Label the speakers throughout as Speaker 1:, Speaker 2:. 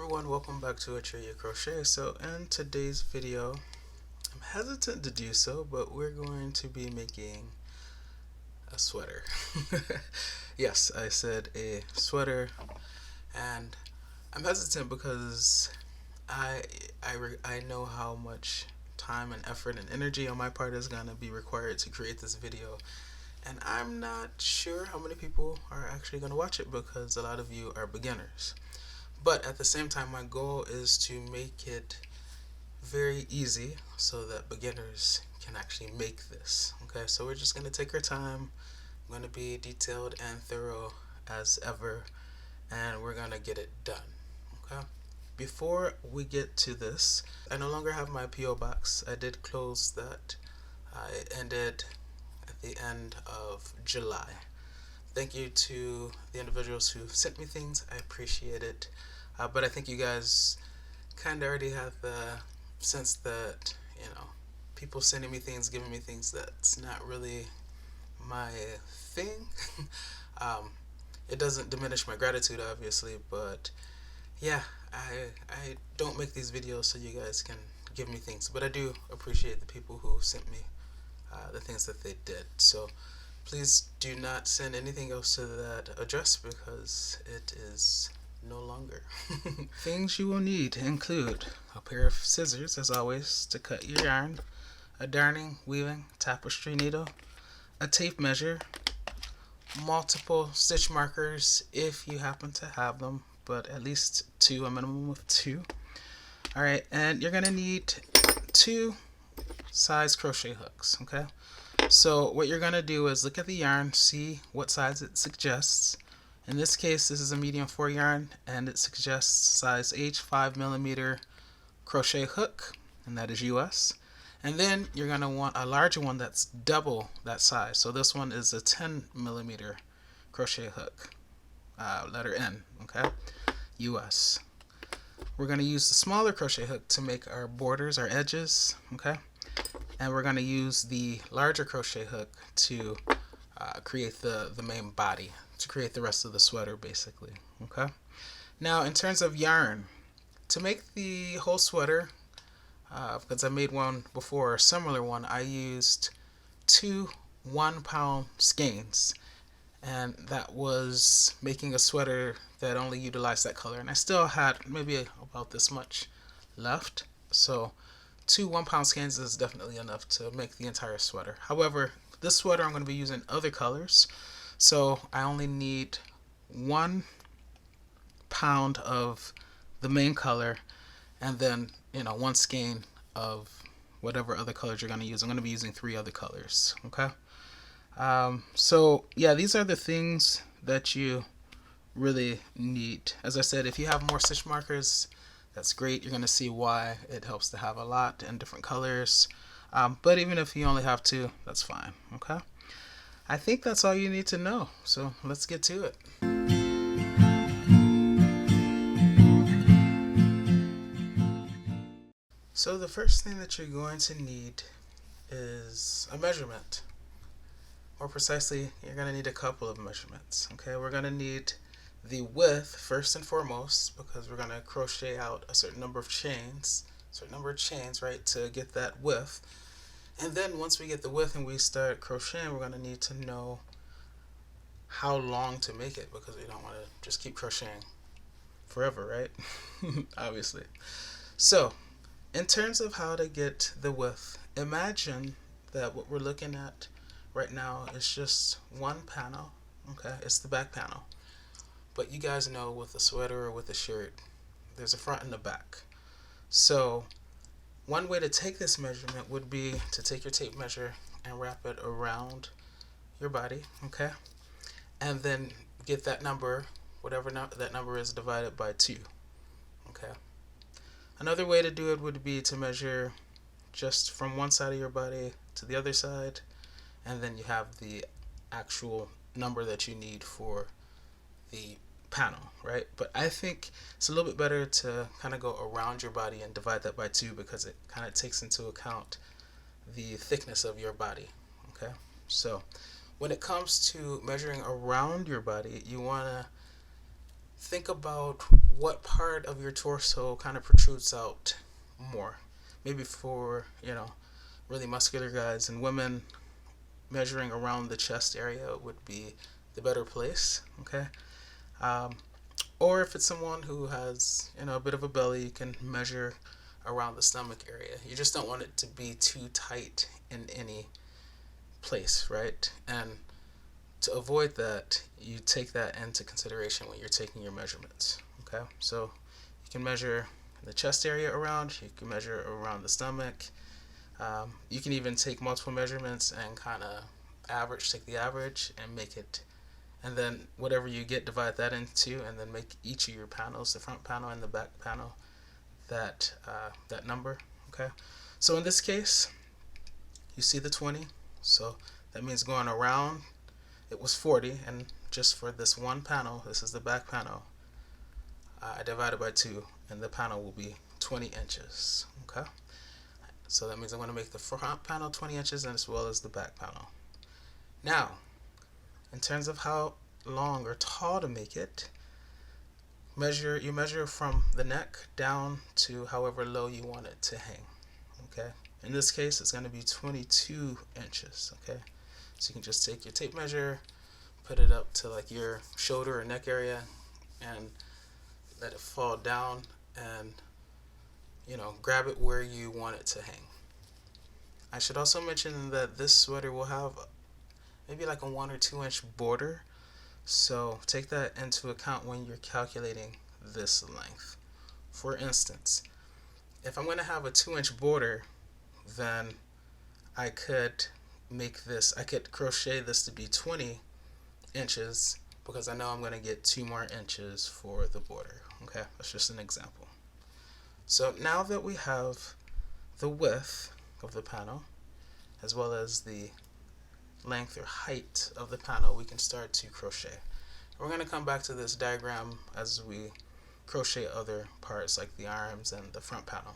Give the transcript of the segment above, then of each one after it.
Speaker 1: everyone, welcome back to Atreyu Crochet. So in today's video, I'm hesitant to do so, but we're going to be making a sweater. Yes, I said a sweater, and I'm hesitant because I know how much time and effort and energy on my part is going to be required to create this video, and I'm not sure how many people are actually going to watch it because a lot of you are beginners. But at the same time, my goal is to make it very easy so that beginners can actually make this. Okay, so we're just going to take our time. I'm going to be detailed and thorough as ever, and we're going to get it done. Okay, before we get to this, I no longer have my P.O. box. I did close that. It ended at the end of July. Thank you to the individuals who sent me things. I appreciate it. But I think you guys kind of already have the sense that, people sending me things, giving me things, that's not really my thing. It doesn't diminish my gratitude, obviously, but yeah, I don't make these videos so you guys can give me things. But I do appreciate the people who sent me the things that they did. So please do not send anything else to that address because it is no longer. Things you will need include a pair of scissors, as always, to cut your yarn, a darning, weaving, tapestry needle, a tape measure, multiple stitch markers if you happen to have them, but at least two, a minimum of two. Alright, and you're going to need 2 size crochet hooks, okay? So what you're going to do is look at the yarn, see what size it suggests. In this case, this is a medium 4 yarn, and it suggests size H 5mm crochet hook, and that is US. And then you're going to want a larger one that's double that size. So this one is a 10mm crochet hook, letter N, okay, US. We're going to use the smaller crochet hook to make our borders, our edges, okay? And we're going to use the larger crochet hook to create the main body, to create the rest of the sweater, basically, okay? Now, in terms of yarn, to make the whole sweater, because I made one before, a similar one, I used 2 1-pound skeins, and that was making a sweater that only utilized that color, and I still had maybe about this much left, so 2 1-pound skeins is definitely enough to make the entire sweater. However, this sweater I'm going to be using other colors, so I only need 1 pound of the main color, and then 1 skein of whatever other colors you're going to use. I'm going to be using 3 other colors, okay? So yeah, these are the things that you really need. As I said, if you have more stitch markers, that's great. You're going to see why it helps to have a lot in different colors. But even if you only have 2, that's fine, okay? I think that's all you need to know. So let's get to it. So the first thing that you're going to need is a measurement. More precisely, you're going to need a couple of measurements, okay? We're going to need the width first and foremost, because we're going to crochet out a certain number of chains, right, to get that width. And then once we get the width and we start crocheting, we're going to need to know how long to make it, because we don't want to just keep crocheting forever, right? Obviously. So in terms of how to get the width, imagine that what we're looking at right now is just one panel, okay? It's the back panel. But you guys know with a sweater or with a shirt, there's a front and a back. So one way to take this measurement would be to take your tape measure and wrap it around your body, okay? And then get that number, whatever that number is, divided by 2, okay? Another way to do it would be to measure just from one side of your body to the other side, and then you have the actual number that you need for the panel, right? But I think it's a little bit better to kind of go around your body and divide that by 2, because it kind of takes into account the thickness of your body, okay? So when it comes to measuring around your body, you want to think about what part of your torso kind of protrudes out more. Maybe for, really muscular guys and women, measuring around the chest area would be the better place, okay? Um, or if it's someone who has, a bit of a belly, you can measure around the stomach area. You just don't want it to be too tight in any place, right? And to avoid that, you take that into consideration when you're taking your measurements, okay? So you can measure the chest area around, you can measure around the stomach. You can even take multiple measurements and kind of take the average and make it, and then whatever you get, divide that into, and then make each of your panels, the front panel and the back panel, that number, okay? So in this case, you see the 20, so that means going around, it was 40, and just for this one panel, this is the back panel, I divided by 2, and the panel will be 20 inches, okay? So that means I'm going to make the front panel 20 inches as well as the back panel. Now, in terms of how long or tall to make it, you measure from the neck down to however low you want it to hang, okay? In this case, it's going to be 22 inches, okay? So you can just take your tape measure, put it up to like your shoulder or neck area, and let it fall down, and grab it where you want it to hang. I should also mention that this sweater will have maybe like a 1 or 2 inch border, so take that into account when you're calculating this length. For instance, if I'm going to have a 2-inch border, then I could crochet this to be 20 inches because I know I'm going to get 2 more inches for the border. Okay, that's just an example. So now that we have the width of the panel as well as the length or height of the panel, we can start to crochet. We're going to come back to this diagram as we crochet other parts like the arms and the front panel.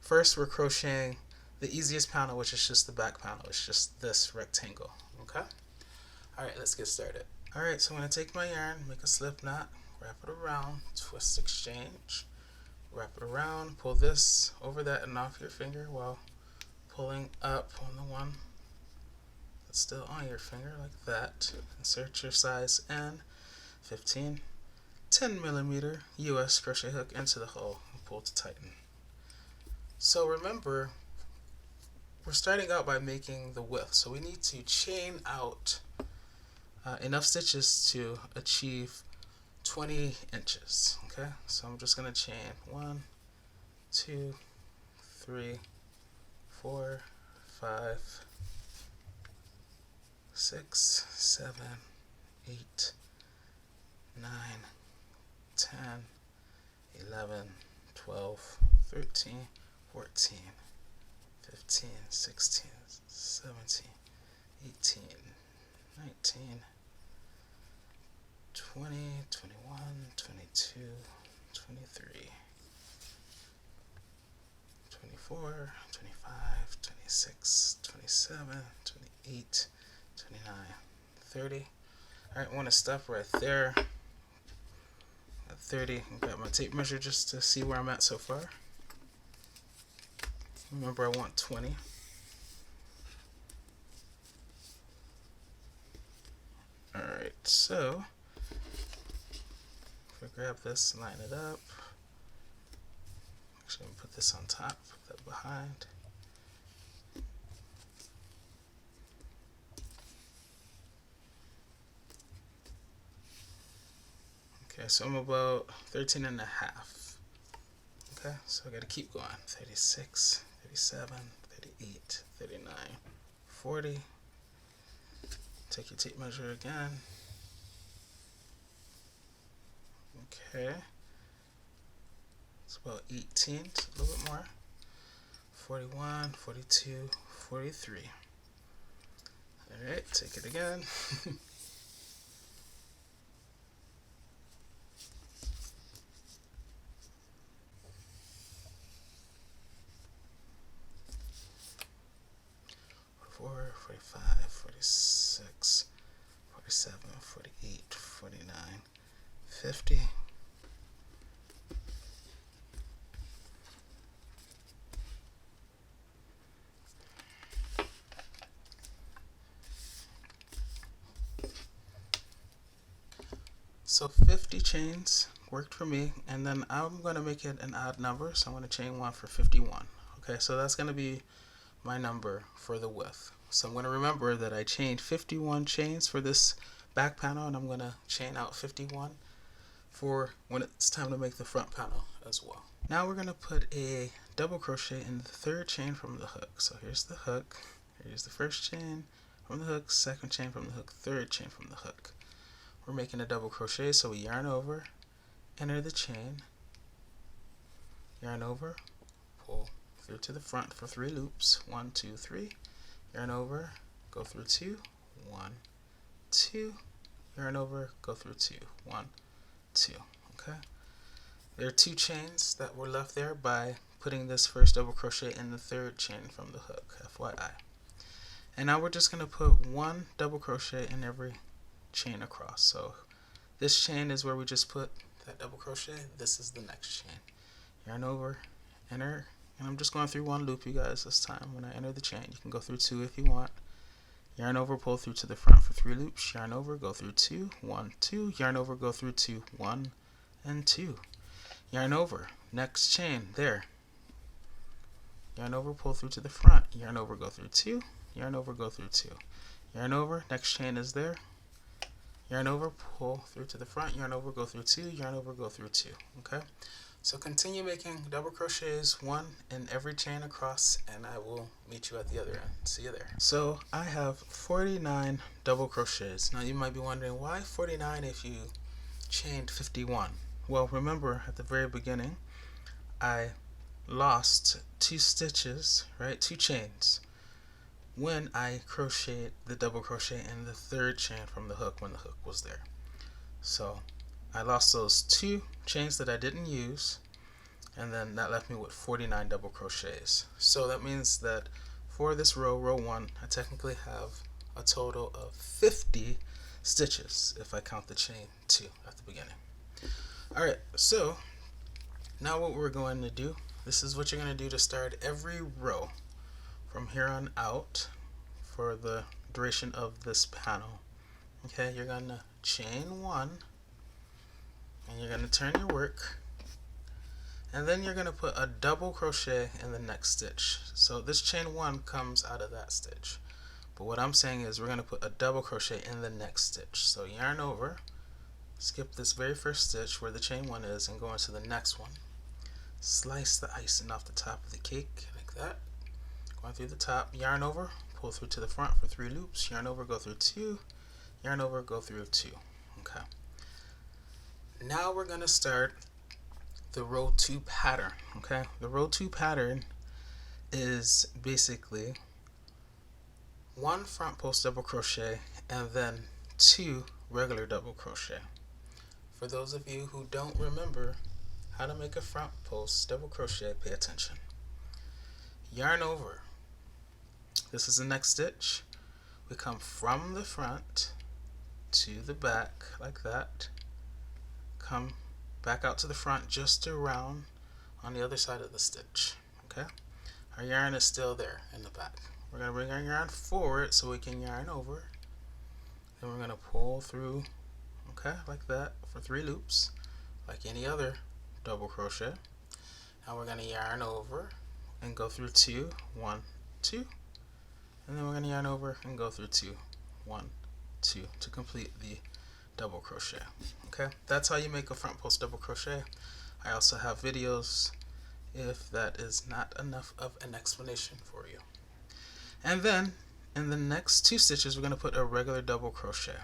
Speaker 1: First, we're crocheting the easiest panel, which is just the back panel. It's just this rectangle, okay? Alright, let's get started. Alright, so I'm going to take my yarn, make a slip knot, wrap it around, twist exchange, wrap it around, pull this over that and off your finger while pulling up on the one that's still on your finger like that. Insert your size N, 15, 10 millimeter US crochet hook into the hole and pull to tighten. So remember, we're starting out by making the width, so we need to chain out enough stitches to achieve 20 inches. Okay, so I'm just going to chain 1, 2, 3, 4, 5, 6, 7, 8, 9, 10, 11, 12, 13, 14, 15, 16, 17, 18, 19, 20, 21, 22, 23, 24, 25, 26, 27, 28, 29, 30. Alright, I want to stop right there at 30 and grab my tape measure just to see where I'm at so far. Remember, I want 20. Alright, so if I grab this, line it up. Actually, I'm going to put this on top, put that behind. Okay, so I'm about 13 and a half. Okay, so I got to keep going. 36, 37, 38, 39, 40. Take your tape measure again. Okay. It's about 18, a little bit more. 41, 42, 43. Alright, take it again. 44, 45, 46, 47, 48, 49, 50. So 50 chains worked for me, and then I'm going to make it an odd number, so I'm going to chain 1 for 51. Okay, so that's going to be my number for the width. So I'm going to remember that I chained 51 chains for this back panel, and I'm going to chain out 51 for when it's time to make the front panel as well. Now we're going to put a double crochet in the third chain from the hook. So here's the hook, here's the first chain from the hook, second chain from the hook, third chain from the hook. We're making a double crochet, so we yarn over, enter the chain, yarn over, pull through to the front for 3 loops, 1, 2, 3, yarn over, go through 2, 1, 2, yarn over, go through 2, 1, 2. Okay, there are 2 chains that were left there by putting this first double crochet in the third chain from the hook, FYI. And now we're just going to put 1 double crochet in every chain across. So this chain is where we just put that double crochet. This is the next chain. Yarn over, enter, and I'm just going through 1 loop, you guys, this time. When I enter the chain, you can go through 2 if you want. Yarn over, pull through to the front for 3 loops, yarn over, go through 2, 1, 2, yarn over, go through 2, 1, and 2. Yarn over, next chain, there. Yarn over, pull through to the front, yarn over, go through 2, yarn over, go through 2. Yarn over, next chain is there. Yarn over, pull through to the front, yarn over, go through 2, yarn over, go through 2. Okay? So continue making double crochets, 1 in every chain across, and I will meet you at the other end. See you there. So I have 49 double crochets. Now you might be wondering, why 49 if you chained 51? Well, remember at the very beginning, I lost 2 stitches, right? 2 chains, when I crocheted the double crochet in the third chain from the hook when the hook was there. So I lost those 2 chains that I didn't use, and then that left me with 49 double crochets. So that means that for this row, row 1, I technically have a total of 50 stitches if I count the chain 2 at the beginning. Alright, so now what we're going to do, this is what you're going to do to start every row from here on out for the duration of this panel. Okay, you're going to chain 1, and you're going to turn your work, and then you're going to put a double crochet in the next stitch. So this chain 1 comes out of that stitch, but what I'm saying is we're going to put a double crochet in the next stitch. So yarn over, skip this very first stitch where the chain 1 is, and go into the next one. Slice the icing off the top of the cake like that, going through the top, yarn over, pull through to the front for 3 loops, yarn over, go through 2, yarn over, go through 2. Okay, now we're going to start the row 2 pattern. Okay, the row 2 pattern is basically 1 front post double crochet and then 2 regular double crochet. For those of you who don't remember how to make a front post double crochet, pay attention. Yarn over, this is the next stitch. We come from the front to the back like that, come back out to the front just around on the other side of the stitch. Okay, our yarn is still there in the back. We're going to bring our yarn forward so we can yarn over, then we're going to pull through, okay, like that for 3 loops like any other double crochet. Now we're going to yarn over and go through 2, 1, 2, and then we're going to yarn over and go through 2, 1, 2 to complete the double crochet. Okay, that's how you make a front post double crochet. I also have videos if that is not enough of an explanation for you. And then in the next 2 stitches we're going to put a regular double crochet.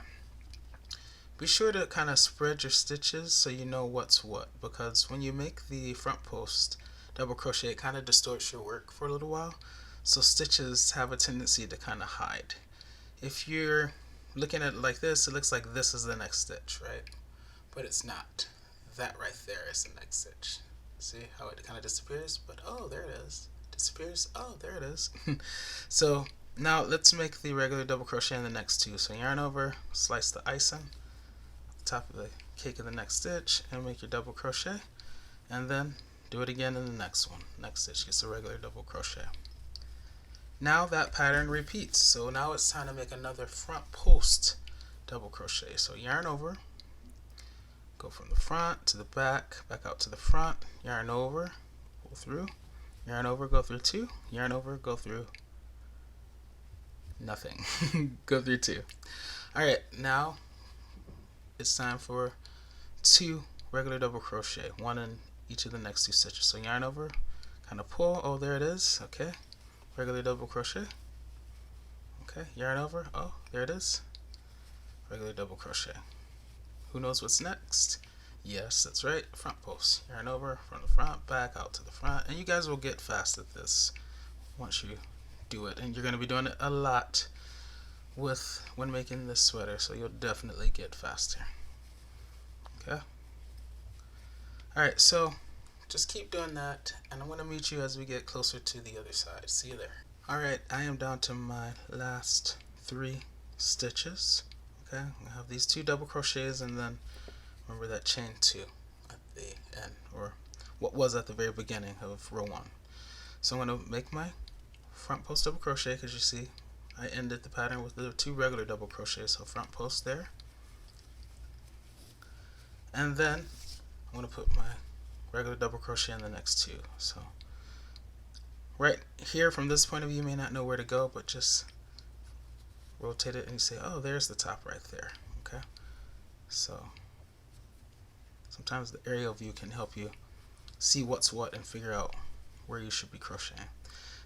Speaker 1: Be sure to kind of spread your stitches so you know what's what, because when you make the front post double crochet, it kind of distorts your work for a little while, so stitches have a tendency to kind of hide. If you're looking at it like this, it looks like this is the next stitch, right? But it's not. That right there is the next stitch. See how it kind of disappears? But oh, there it is. Disappears. Oh, there it is. So now let's make the regular double crochet in the next 2. So yarn over, slice the icing top of the cake of the next stitch, and make your double crochet, and then do it again in the next one. Next stitch gets a regular double crochet. Now that pattern repeats, so now it's time to make another front post double crochet. So yarn over, go from the front to the back, back out to the front, yarn over, pull through, yarn over, go through 2, yarn over, go through nothing. Go through 2. Alright, now it's time for 2 regular double crochet, 1 in each of the next 2 stitches. So yarn over, kind of pull, oh there it is, okay, regular double crochet, okay, yarn over, oh there it is, regular double crochet. Who knows what's next? Yes, that's right, front post, yarn over from the front, back out to the front, and you guys will get fast at this once you do it, and you're going to be doing it a lot when making this sweater, so you'll definitely get faster. Okay. Alright, so just keep doing that, and I'm going to meet you as we get closer to the other side. See you there. Alright, I am down to my last 3 stitches. Okay, I have these 2 double crochets, and then remember that chain 2 at the end, or what was at the very beginning of row 1. So I'm going to make my front post double crochet, because you see I ended the pattern with the 2 regular double crochets, so front post there, and then I'm going to put my regular double crochet in the next 2. So right here from this point of view you may not know where to go, but just rotate it and you say, oh there's the top right there. Okay, so sometimes the aerial view can help you see what's what and figure out where you should be crocheting.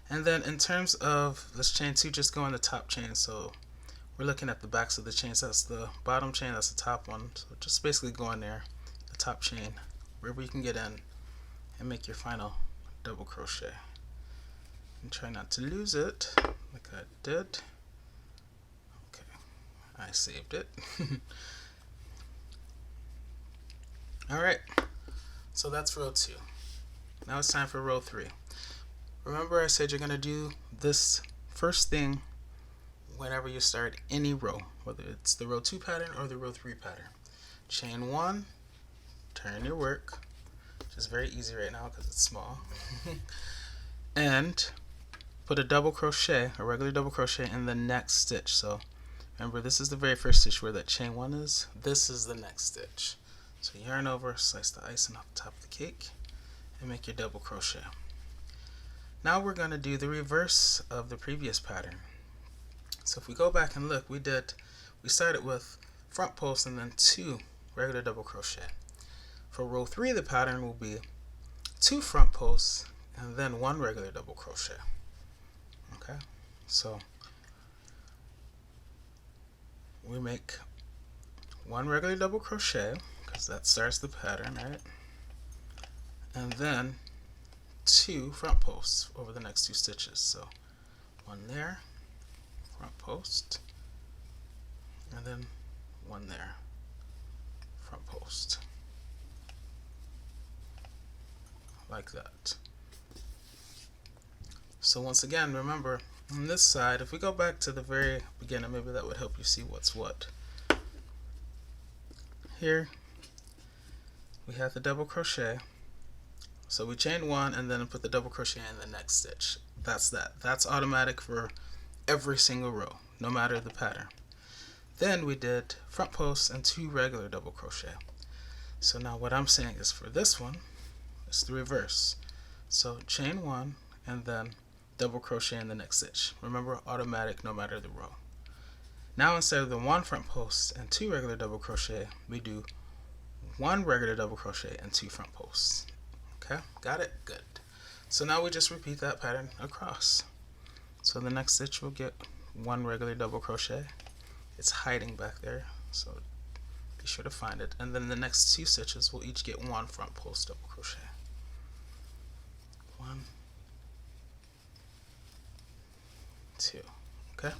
Speaker 1: And then in terms of this chain 2, just go on the top chain. So we're looking at the backs of the chains. That's the bottom chain, that's the top one. So just basically go in there, the top chain, wherever you can get in, and make your final double crochet. And try not to lose it like I did. Okay, I saved it. Alright, so that's row 2. Now it's time for row 3. Remember I said you're going to do this first thing whenever you start any row, whether it's the row 2 pattern or the row 3 pattern. Chain 1, turn your work, which is very easy right now because it's small, and put a double crochet, a regular double crochet in the next stitch. So remember, this is the very first stitch where that chain 1 is. This is the next stitch. So yarn over, slice the icing off the top of the cake, and make your double crochet. Now we're going to do the reverse of the previous pattern. So if we go back and look, we started with front post and then 2 regular double crochet. For row 3, the pattern will be 2 front posts and then 1 regular double crochet. Okay, so we make 1 regular double crochet because that starts the pattern, right? And then 2 front posts over the next 2 stitches. So 1 there, front post, and then 1 there, front post, like that. So once again, remember on this side, if we go back to the very beginning, maybe that would help you see what's what. Here we have the double crochet, so we chain 1 and then put the double crochet in the next stitch. That's automatic for every single row, no matter the pattern. Then we did front post and 2 regular double crochet. So now what I'm saying is for this one, it's the reverse. So chain 1 and then double crochet in the next stitch. Remember, automatic no matter the row. Now instead of the 1 front post and 2 regular double crochet, we do 1 regular double crochet and 2 front posts. Okay, got it? Good. So now we just repeat that pattern across. So the next stitch we'll get 1 regular double crochet. It's hiding back there, so be sure to find it. And then the next 2 stitches we'll each get 1 front post double crochet. 1, 2. Okay.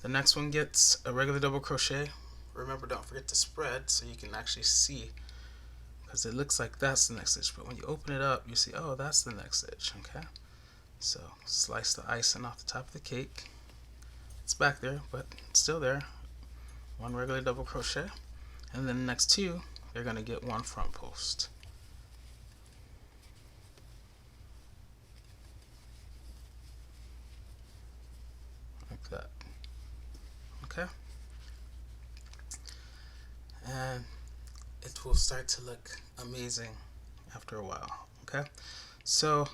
Speaker 1: The next one gets a regular double crochet. Remember, don't forget to spread so you can actually see, because it looks like that's the next stitch, but when you open it up you see, oh, that's the next stitch. Okay, so slice the icing off the top of the cake. It's back there, but it's still there. 1 regular double crochet, and then the next 2 they're going to get 1 front post. Like that. Okay, and product will start to look amazing after a while. Okay, so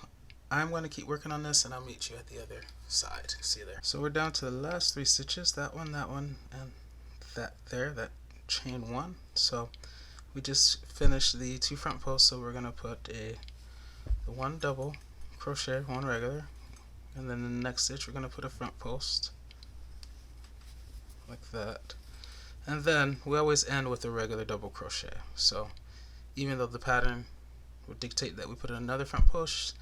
Speaker 1: I'm going to keep working on this and I'll meet you at the other side. See you there. So we're down to the last 3 stitches, that one, and that there, that chain 1. So we just finished the 2 front posts, so we're going to put the 1 double crochet, 1 regular, and then the next stitch we're going to put a front post like that, and then we always end with a regular double crochet. So even though the pattern would dictate that we put another front post,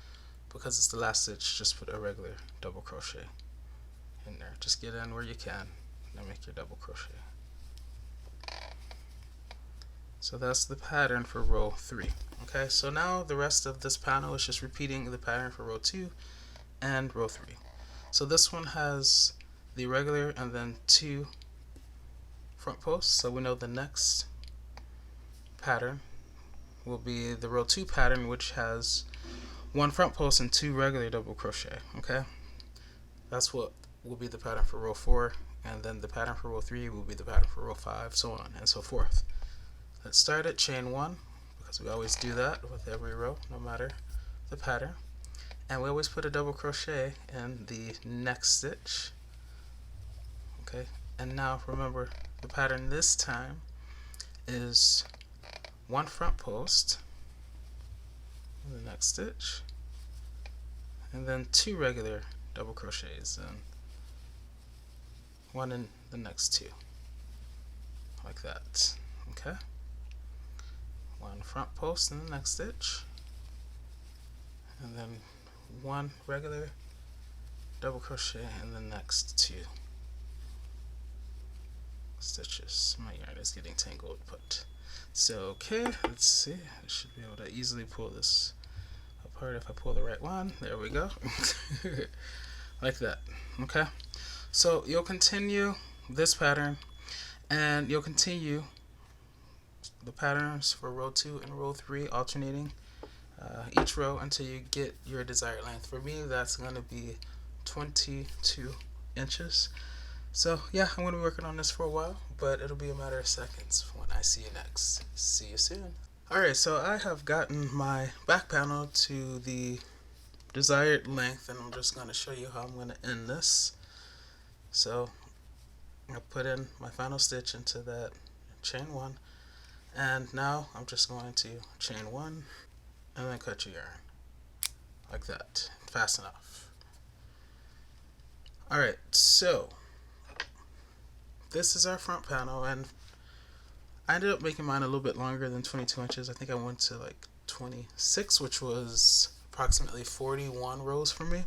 Speaker 1: because it's the last stitch, just put a regular double crochet in there. Just get in where you can and make your double crochet. So that's the pattern for row 3. Okay, so now the rest of this panel is just repeating the pattern for row 2 and row 3. So this one has the regular and then 2 front posts, so we know the next pattern will be the row 2 pattern, which has 1 front post and 2 regular double crochet. Okay, that's what will be the pattern for row 4, and then the pattern for row 3 will be the pattern for row 5, so on and so forth. Let's start at chain 1, because we always do that with every row no matter the pattern, and we always put a double crochet in the next stitch. Okay, and now remember, the pattern this time is 1 front post in the next stitch, and then 2 regular double crochets and 1 in the next 2, like that. Okay, 1 front post in the next stitch, and then 1 regular double crochet in the next 2 stitches. My yarn is getting tangled, but it's okay. Let's see, I should be able to easily pull this apart if I pull the right one. There we go. Like that. Okay, so you'll continue this pattern, and you'll continue the patterns for row 2 and row 3, alternating each row until you get your desired length. For me, that's going to be 22 inches. So yeah, I'm going to be working on this for a while, but it'll be a matter of seconds when I see you next. See you soon. Alright, so I have gotten my back panel to the desired length, and I'm just going to show you how I'm going to end this. So I put in my final stitch into that chain 1, and now I'm just going to chain 1 and then cut your yarn like that, fast enough. Alright, so this is our front panel, and I ended up making mine a little bit longer than 22 inches. I think I went to like 26, which was approximately 41 rows for me.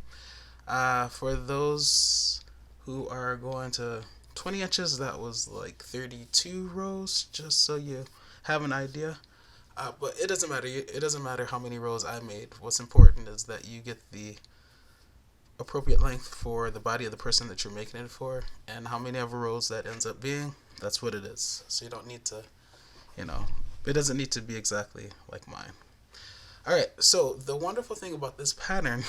Speaker 1: For those who are going to 20 inches, that was like 32 rows, just so you have an idea. But it doesn't matter. It doesn't matter how many rows I made. What's important is that you get the appropriate length for the body of the person that you're making it for, and how many ever rows that ends up being, that's what it is. So you don't need to, it doesn't need to be exactly like mine. Alright, so the wonderful thing about this pattern,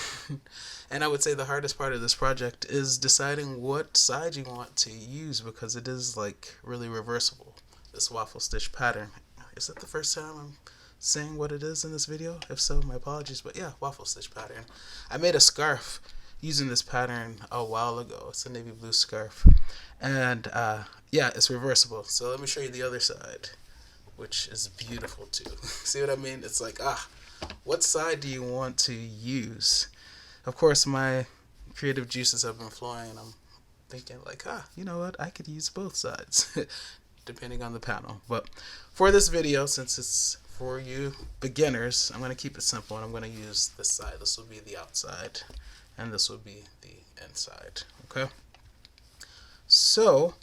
Speaker 1: and I would say the hardest part of this project, is deciding what side you want to use, because it is like really reversible, this waffle stitch pattern. Is it the first time I'm saying what it is in this video? If so, my apologies, but yeah, waffle stitch pattern. I made a scarf using this pattern a while ago. It's a navy blue scarf, and yeah, it's reversible. So let me show you the other side, which is beautiful too. See what I mean? It's like, what side do you want to use? Of course, my creative juices have been flowing, and I'm thinking like, you know what, I could use both sides depending on the panel. But for this video, since it's for you beginners, I'm going to keep it simple, and I'm going to use this side. This will be the outside, and this will be the inside. Okay, so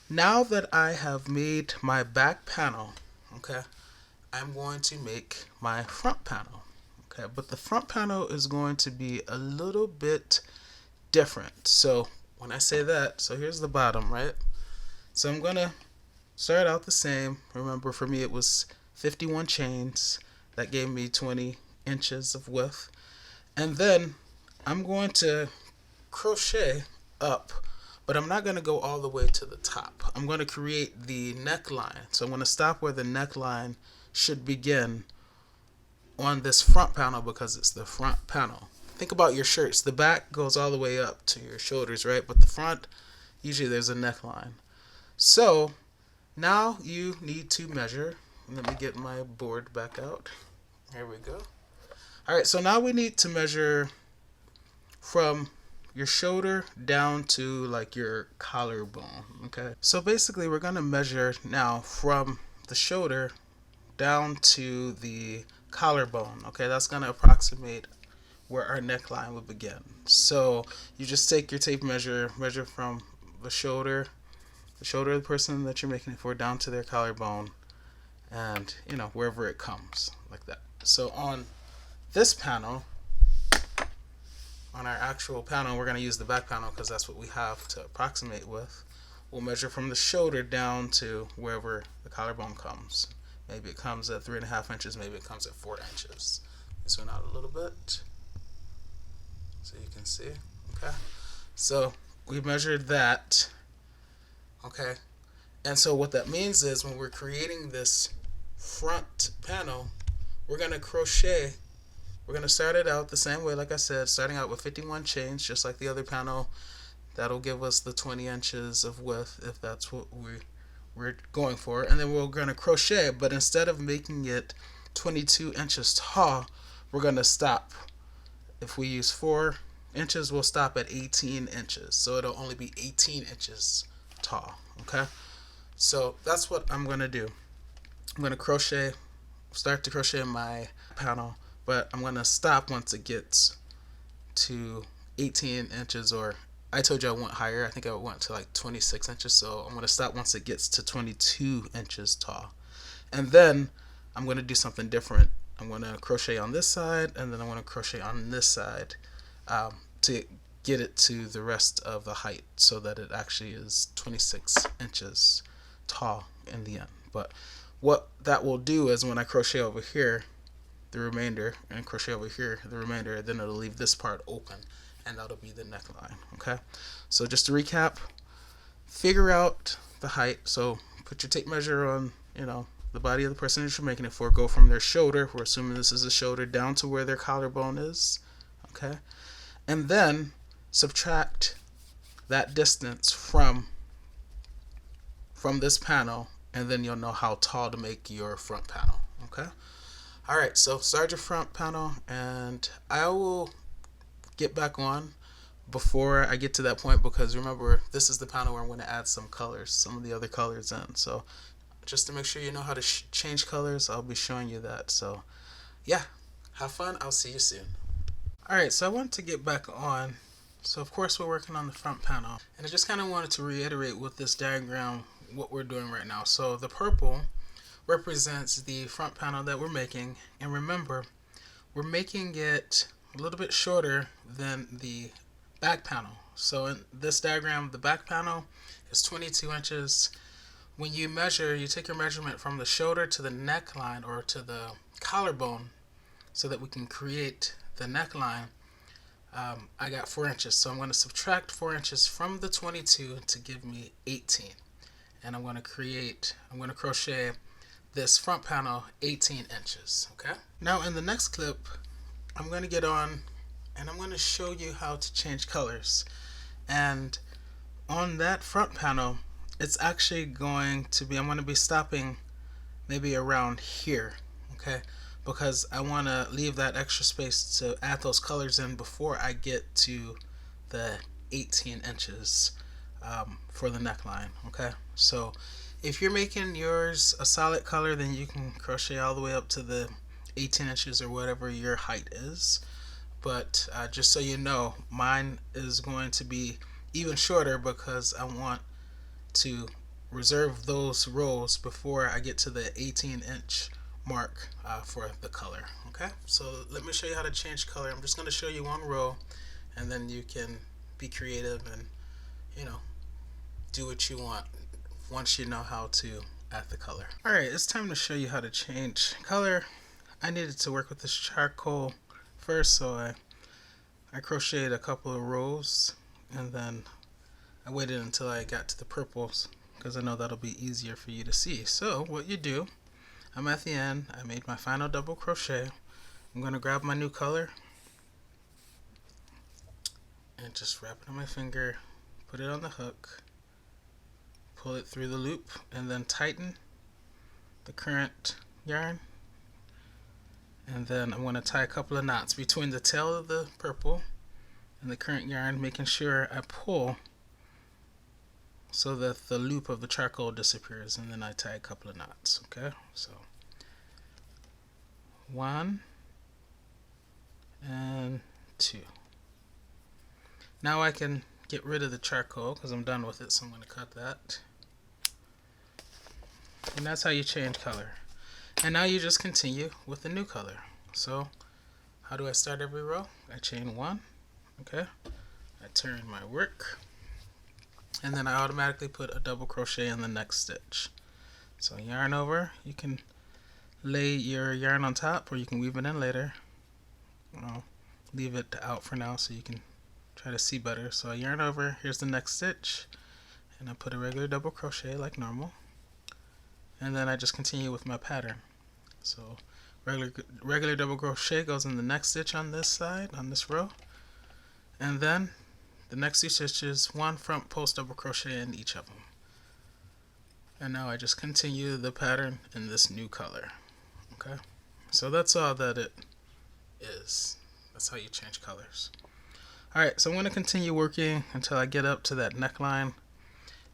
Speaker 1: now that I have made my back panel, okay, I'm going to make my front panel. Okay, but the front panel is going to be a little bit different. So when I say that, so here's the bottom, right? So I'm gonna start out the same. Remember, for me it was 51 chains. That gave me 20 inches of width, and then I'm going to crochet up but I'm not going to go all the way to the top. I'm going to create the neckline. So I'm going to stop where the neckline should begin on this front panel because it's the front panel. Think about your shirts. The back goes all the way up to your shoulders, right? But the front, usually there's a neckline. So now you need to measure. Let me get my board back out. There we go. All right, so now we need to measure from your shoulder down to like your collarbone, okay? So basically we're gonna measure now from the shoulder down to the collarbone, okay? That's gonna approximate where our neckline would begin. So you just take your tape measure from the shoulder of the person that you're making it for down to their collarbone, and wherever it comes, like that. So on this panel, on our actual panel, we're going to use the back panel because that's what we have to approximate with. We'll measure from the shoulder down to wherever the collarbone comes. Maybe it comes at 3.5 inches, maybe it comes at 4 inches. Zoom out a little bit so you can see. Okay, so we measured that. Okay, and so what that means is when we're creating this front panel, we're going to crochet. We're going to start it out the same way, like I said, starting out with 51 chains, just like the other panel. That'll give us the 20 inches of width if that's what we're going for. And then we're going to crochet, but instead of making it 22 inches tall, we're going to stop. If we use 4 inches, we'll stop at 18 inches. So it'll only be 18 inches tall, okay? So that's what I'm going to do. I'm going to crochet, start to crochet my panel, but I'm going to stop once it gets to 18 inches, or I told you I went higher. I think I went to like 26 inches, so I'm going to stop once it gets to 22 inches tall. And then I'm going to do something different. I'm going to crochet on this side, and then I'm going to crochet on this side to get it to the rest of the height so that it actually is 26 inches tall in the end. But what that will do is when I crochet over here, the remainder, and crochet over here the remainder, then it'll leave this part open, and that'll be the neckline. Okay, so just to recap, figure out the height. So put your tape measure on the body of the person that you're making it for. Go from their shoulder, we're assuming this is a shoulder, down to where their collarbone is. Okay, and then subtract that distance from this panel, and then you'll know how tall to make your front panel. Okay. Alright, so start your front panel, and I will get back on before I get to that point, because remember, this is the panel where I'm going to add some colors, some of the other colors in. So just to make sure you know how to change colors, I'll be showing you that. So yeah, have fun. I'll see you soon. Alright, so I want to get back on. So of course we're working on the front panel, and I just kind of wanted to reiterate with this diagram what we're doing right now. So the purple represents the front panel that we're making, and remember, we're making it a little bit shorter than the back panel. So in this diagram, the back panel is 22 inches. When you measure, you take your measurement from the shoulder to the neckline, or to the collarbone, so that we can create the neckline. I got 4 inches, so I'm going to subtract 4 inches from the 22 to give me 18, and I'm going to crochet this front panel 18 inches. Okay, now in the next clip I'm going to get on and I'm going to show you how to change colors. And on that front panel, it's actually going to be, I'm going to be stopping maybe around here, okay, because I want to leave that extra space to add those colors in before I get to the 18 inches for the neckline. Okay, so if you're making yours a solid color, then you can crochet all the way up to the 18 inches or whatever your height is. But just so you know, mine is going to be even shorter because I want to reserve those rows before I get to the 18-inch mark for the color. Okay, so let me show you how to change color. I'm just going to show you one row, and then you can be creative and do what you want once you know how to add the color. Alright, it's time to show you how to change color. I needed to work with this charcoal first, so I crocheted a couple of rows, and then I waited until I got to the purples because I know that'll be easier for you to see. So what you do, I'm at the end, I made my final double crochet. I'm going to grab my new color and just wrap it on my finger, put it on the hook, pull it through the loop, and then tighten the current yarn. And then I'm going to tie a couple of knots between the tail of the purple and the current yarn, making sure I pull so that the loop of the charcoal disappears, and then I tie a couple of knots. Okay, so 1 and 2. Now I can get rid of the charcoal because I'm done with it, so I'm going to cut that. And that's how you change color. And now you just continue with the new color. So how do I start every row? I chain 1, okay, I turn my work, and then I automatically put a double crochet in the next stitch. So yarn over, you can lay your yarn on top or you can weave it in later. I'll leave it out for now so you can try to see better. So I yarn over, here's the next stitch, and I put a regular double crochet like normal, and then I just continue with my pattern. So regular double crochet goes in the next stitch on this side, on this row, and then the next 2 stitches, 1 front post double crochet in each of them. And now I just continue the pattern in this new color. Okay, so that's all that it is. That's how you change colors. Alright, so I'm going to continue working until I get up to that neckline.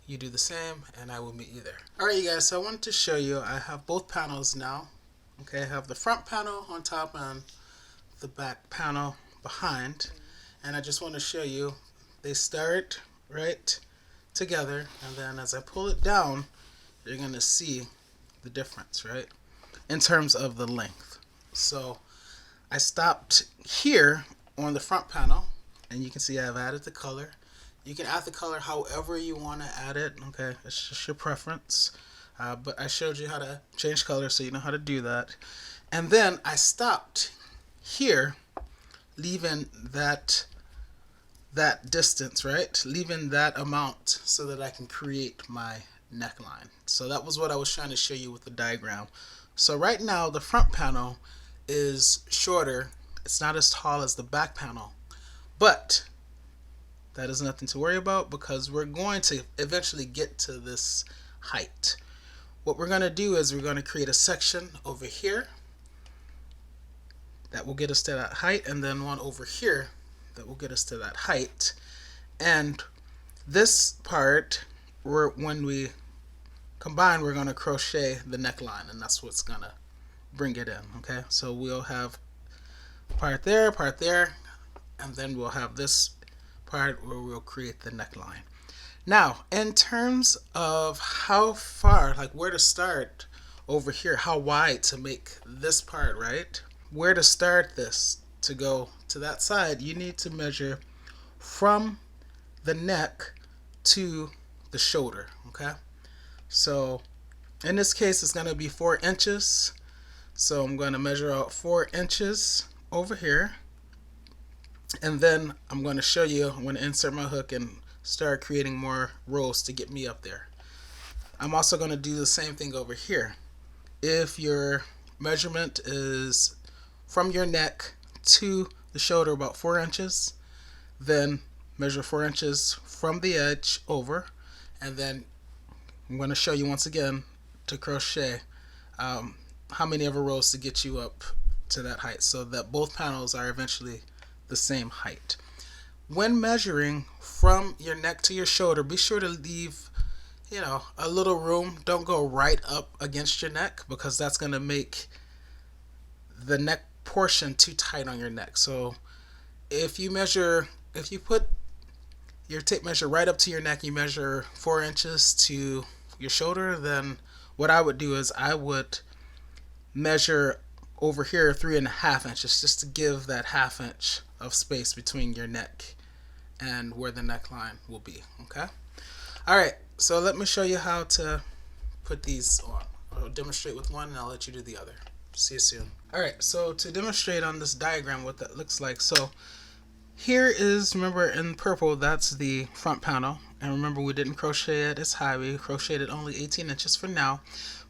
Speaker 1: You do the same, and I will meet you there. Alright, you guys, so I wanted to show you, I have both panels now. Okay, I have the front panel on top and the back panel behind. And I just want to show you, they start right together, and then as I pull it down, you're going to see the difference, right, in terms of the length. So I stopped here on the front panel, and you can see I've added the color. You can add the color however you want to add it, okay, it's just your preference. But I showed you how to change color, so you know how to do that. And then I stopped here, leaving that distance, right? Leaving that amount so that I can create my neckline. So that was what I was trying to show you with the diagram. So right now the front panel is shorter. It's not as tall as the back panel, but that is nothing to worry about because we're going to eventually get to this height. What we're going to do is we're going to create a section over here that will get us to that height, and then one over here that will get us to that height. And this part, when we combine, we're going to crochet the neckline, and that's what's going to bring it in. Okay, so we'll have part there, and then we'll have this part where we'll create the neckline. Now, in terms of how far, like where to start over here, how wide to make this part, right? Where to start this to go to that side, you need to measure from the neck to the shoulder, okay? So in this case, it's going to be 4 inches. So I'm going to measure out 4 inches over here. And then I'm going to show you, I'm going to insert my hook and start creating more rows to get me up there. I'm also going to do the same thing over here. If your measurement is from your neck to the shoulder about 4 inches, then measure 4 inches from the edge over, and then I'm going to show you once again to crochet how many ever rows to get you up to that height so that both panels are eventually the same height. When measuring from your neck to your shoulder, be sure to leave, you know, a little room. Don't go right up against your neck because that's going to make the neck portion too tight on your neck. So if you put your tape measure right up to your neck, you measure 4 inches to your shoulder, then what I would do is I would measure over here 3.5 inches just to give that 1/2 inch of space between your neck and where the neckline will be. Okay, alright, so let me show you how to put these on. I'll demonstrate with one and I'll let you do the other. See you soon. Alright, so to demonstrate on this diagram what that looks like, so here is, remember in purple, that's the front panel, and remember we didn't crochet it as high, we crocheted only 18 inches for now.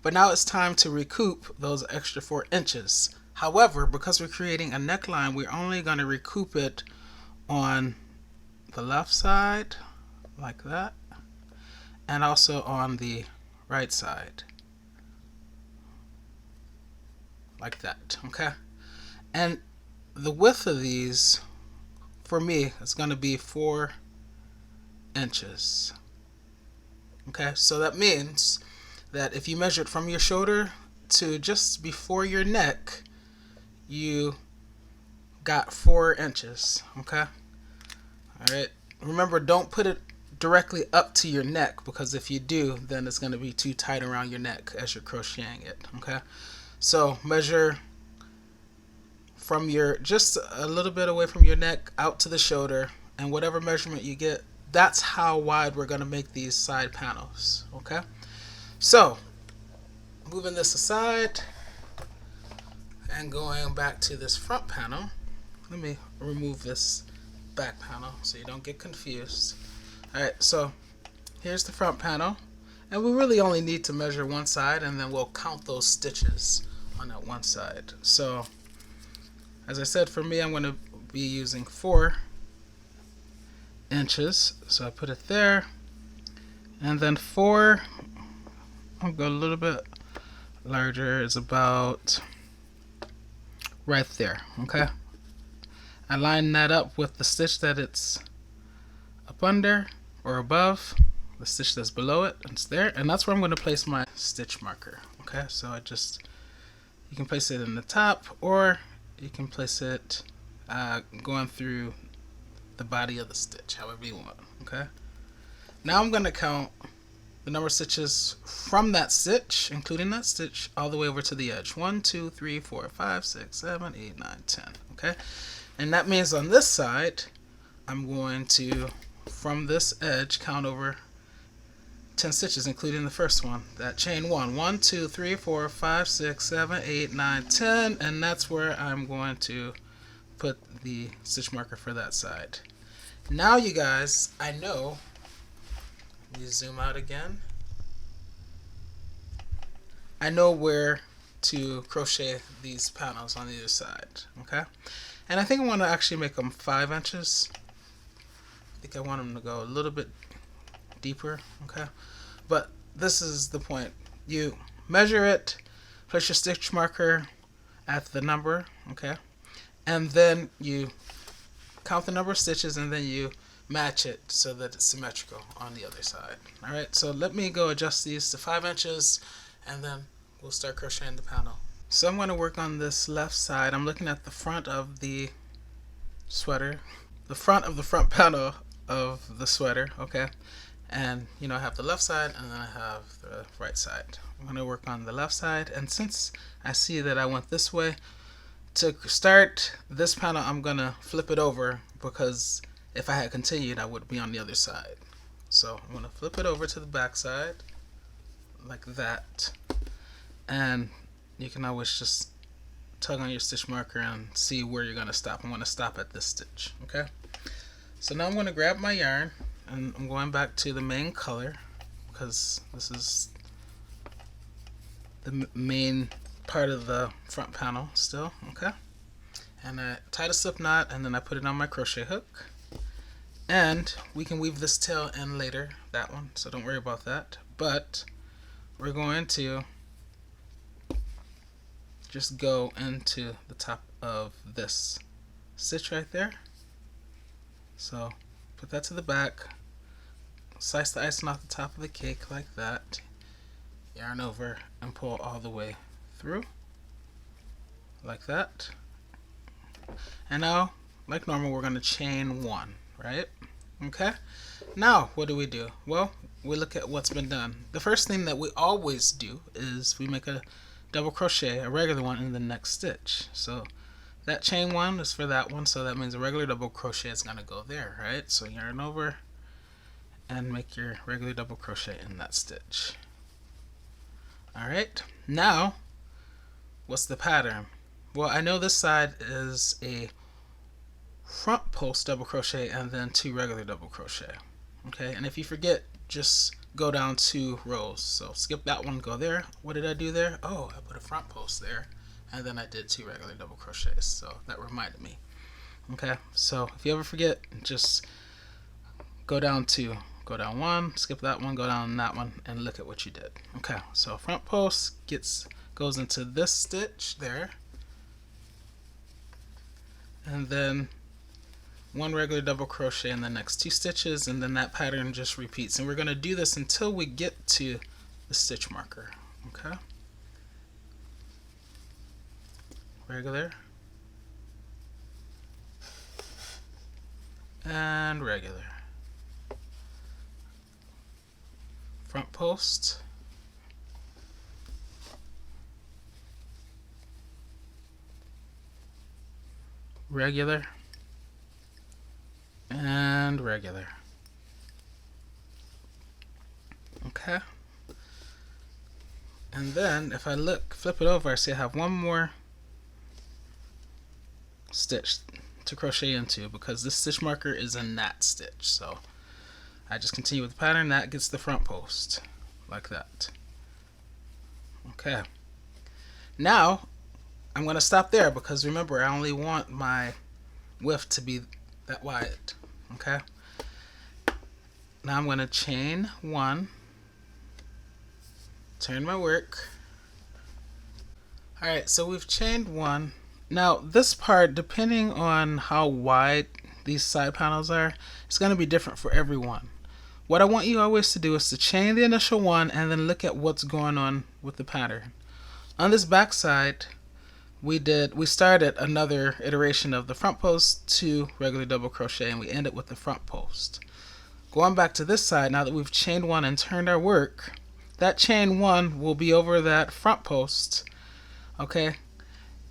Speaker 1: But now it's time to recoup those extra 4 inches. However, because we're creating a neckline, we're only going to recoup it on the left side, like that, and also on the right side, like that, okay? And the width of these, for me, is going to be 4 inches. Okay, so that means that if you measure it from your shoulder to just before your neck, you got 4 inches. Okay, alright, remember, don't put it directly up to your neck, because if you do, then it's going to be too tight around your neck as you're crocheting it. Okay, so measure from your, just a little bit away from your neck out to the shoulder, and whatever measurement you get, that's how wide we're going to make these side panels. Okay, so moving this aside and going back to this front panel, let me remove this back panel so you don't get confused. Alright, so here's the front panel, and we really only need to measure one side, and then we'll count those stitches on that one side. So as I said, for me, I'm going to be using 4 inches, so I put it there, and then 4, I'll go a little bit larger, is about right there. Okay, I line that up with the stitch that it's up under or above, the stitch that's below it, it's there, and that's where I'm going to place my stitch marker. Okay, so you can place it in the top, or you can place it going through the body of the stitch, however you want. Okay, now I'm going to count the number of stitches from that stitch, including that stitch, all the way over to the edge. 1, 2, 3, 4, 5, 6, 7, 8, 9, 10. Okay, and that means on this side, I'm going to, from this edge, count over 10 stitches, including the first one, that chain 1. 1, 2, 3, 4, 5, 6, 7, 8, 9, 10, and that's where I'm going to put the stitch marker for that side. Now, you guys, I know, let me zoom out again, I know where to crochet these panels on either side. Okay, and I think I want to actually make them 5 inches. I think I want them to go a little bit deeper. Okay, but this is the point. You measure it, place your stitch marker at the number, okay, and then you count the number of stitches, and then you match it so that it's symmetrical on the other side. Alright, so let me go adjust these to 5 inches, and then we'll start crocheting the panel. So I'm going to work on this left side. I'm looking at the front of the sweater, the front of the front panel of the sweater, okay, and you know, I have the left side and then I have the right side. I'm going to work on the left side, and since I see that I went this way, to start this panel I'm going to flip it over, because if I had continued I would be on the other side. So I'm going to flip it over to the back side like that, and you can always just tug on your stitch marker and see where you're going to stop. I'm going to stop at this stitch. Okay, so now I'm going to grab my yarn, and I'm going back to the main color, because this is the main part of the front panel still. Okay, and I tied a slip knot, and then I put it on my crochet hook, and we can weave this tail in later, that one, so don't worry about that. But we're going to just go into the top of this stitch right there. So put that to the back, slice the icing off the top of the cake like that, yarn over and pull all the way through like that. And now, like normal, we're going to chain 1, right? Okay, now what do? Well, we look at what's been done. The first thing that we always do is we make a double crochet, a regular one, in the next stitch. So that chain 1 is for that one, so that means a regular double crochet is going to go there, right? So yarn over and make your regular double crochet in that stitch. Alright, now what's the pattern? Well, I know this side is a front post double crochet and then 2 regular double crochet. Okay, and if you forget, just go down 2 rows. So skip that one, go there. What did I do there? Oh, I put a front post there, and then I did 2 regular double crochets. So that reminded me. Okay, so if you ever forget, just go down 2, go down 1, skip that one, go down that one, and look at what you did. Okay, so front post goes into this stitch there, and then 1 regular double crochet in the next 2 stitches, and then that pattern just repeats. And we're going to do this until we get to the stitch marker. Okay, regular and regular, front post, regular and regular. Okay, and then if I flip it over, I see I have 1 more stitch to crochet into, because this stitch marker is a knot stitch. So I just continue with the pattern. That gets the front post like that. Okay, now I'm going to stop there, because remember, I only want my width to be that wide. Okay, now I'm going to chain 1, turn my work. Alright, so we've chained 1. Now this part, depending on how wide these side panels are, it's going to be different for everyone. What I want you always to do is to chain the initial 1 and then look at what's going on with the pattern. On this back side, we started another iteration of the front post, 2 regular double crochet, and we ended with the front post. Going back to this side, now that we've chained 1 and turned our work, that chain 1 will be over that front post. Okay,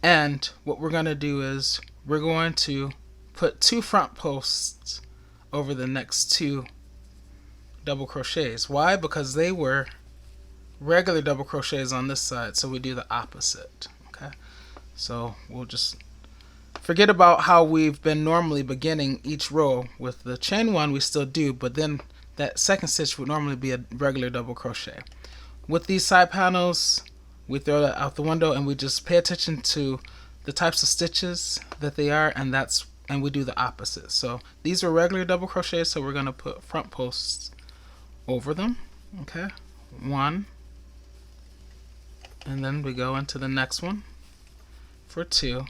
Speaker 1: and what we're going to do is we're going to put 2 front posts over the next 2 double crochets. Why? Because they were regular double crochets on this side, so we do the opposite. Okay, so we'll just forget about how we've been normally beginning each row with the chain 1. We still do, but then that second stitch would normally be a regular double crochet. With these side panels, we throw that out the window, and we just pay attention to the types of stitches that they are, and we do the opposite. So these are regular double crochets, so we're going to put front posts over them. Okay, 1, and then we go into the next one for 2.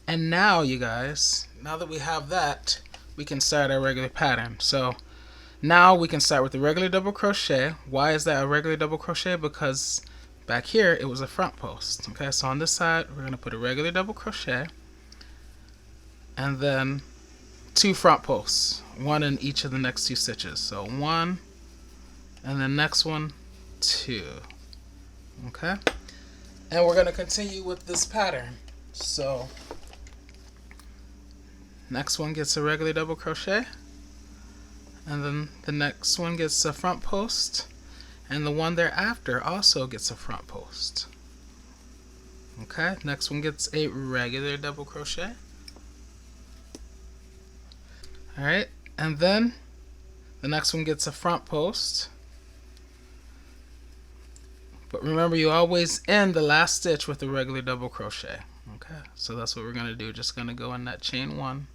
Speaker 1: And now, you guys, now that we have that, we can start our regular pattern. So now we can start with the regular double crochet. Why is that a regular double crochet? Because back here it was a front post. Okay, so on this side we're going to put a regular double crochet and then 2 front posts, 1 in each of the next 2 stitches. So 1, and the next one 2. Okay, and we're going to continue with this pattern. So next one gets a regular double crochet, and then the next one gets a front post, and the one thereafter also gets a front post. Okay, next one gets a regular double crochet. Alright, and then the next one gets a front post. But remember, you always end the last stitch with a regular double crochet. Okay, so that's what we're going to do. Just going to go in that chain 1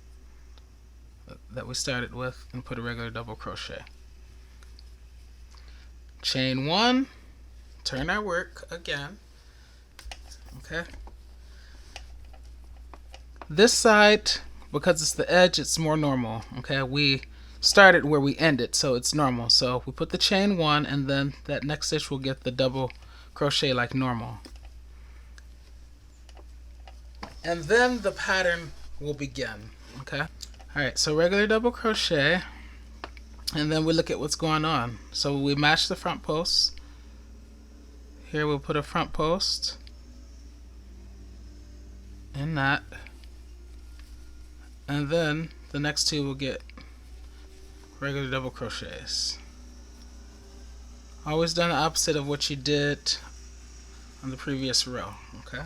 Speaker 1: that we started with and put a regular double crochet. Chain 1, turn our work again. Okay, this side, because it's the edge, it's more normal. Okay, we started where we ended, so it's normal. So we put the chain 1, and then that next stitch will get the double crochet like normal, and then the pattern will begin. Okay, alright, so regular double crochet, and then we look at what's going on. So we match the front posts. Here we'll put a front post in that, and then the next 2 will get regular double crochets. Always done the opposite of what you did on the previous row. Okay,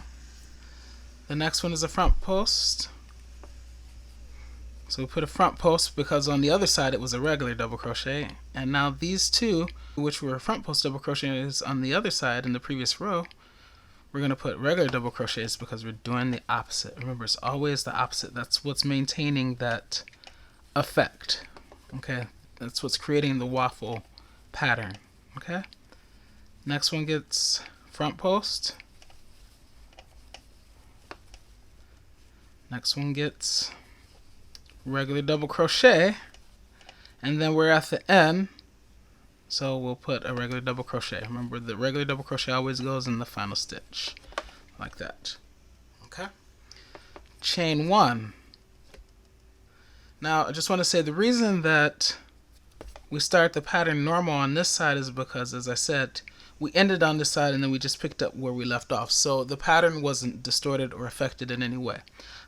Speaker 1: the next one is a front post, So we put a front post because on the other side it was a regular double crochet, and now these two, which were front post double crochets on the other side in the previous row, we're going to put regular double crochets because we're doing the opposite. Remember, it's always the opposite. That's what's maintaining that effect. Okay, that's what's creating the waffle pattern. Okay, next one gets front post. Next one gets regular double crochet, and then we're at the end, so we'll put a regular double crochet. Remember, the regular double crochet always goes in the final stitch like that. Okay, chain one. Now I just want to say the reason that we start the pattern normal on this side is because, as I said, we ended on this side and then we just picked up where we left off, so the pattern wasn't distorted or affected in any way.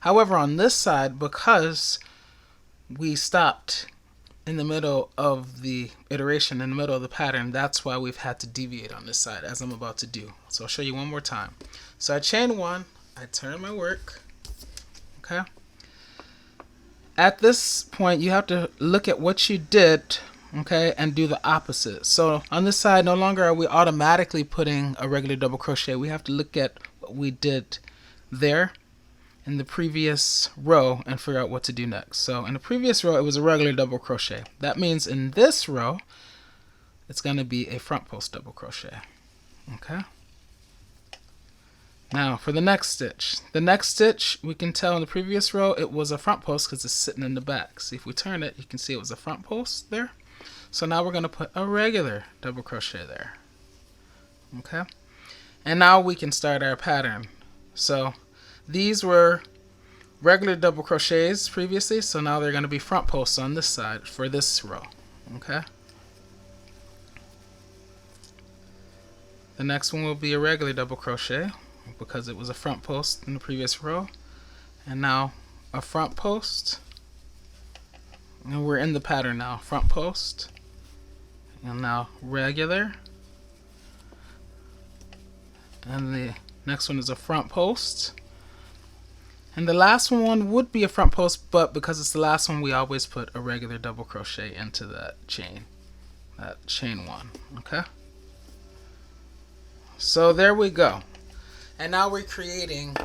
Speaker 1: However, on this side, because we stopped in the middle of the iteration, in the middle of the pattern, that's why we've had to deviate on this side, as I'm about to do. So I'll show you one more time. So I chain one, I turn my work. Okay. At this point, you have to look at what you did, okay, and do the opposite. So on this side, no longer are we automatically putting a regular double crochet. We have to look at what we did there in the previous row and figure out what to do next. So in the previous row, it was a regular double crochet. That means in this row, it's going to be a front post double crochet. Okay. Now for the next stitch. The next stitch, we can tell in the previous row it was a front post because it's sitting in the back. See, if we turn it, you can see it was a front post there. So now we're going to put a regular double crochet there. Okay. And now we can start our pattern. So these were regular double crochets previously, so now they're going to be front posts on this side for this row. Okay. The next one will be a regular double crochet because it was a front post in the previous row, and now a front post, and we're in the pattern now. Front post, and now regular, and the next one is a front post. And the last one would be a front post, but because it's the last one, we always put a regular double crochet into that chain one. Okay. So there we go. And now we're creating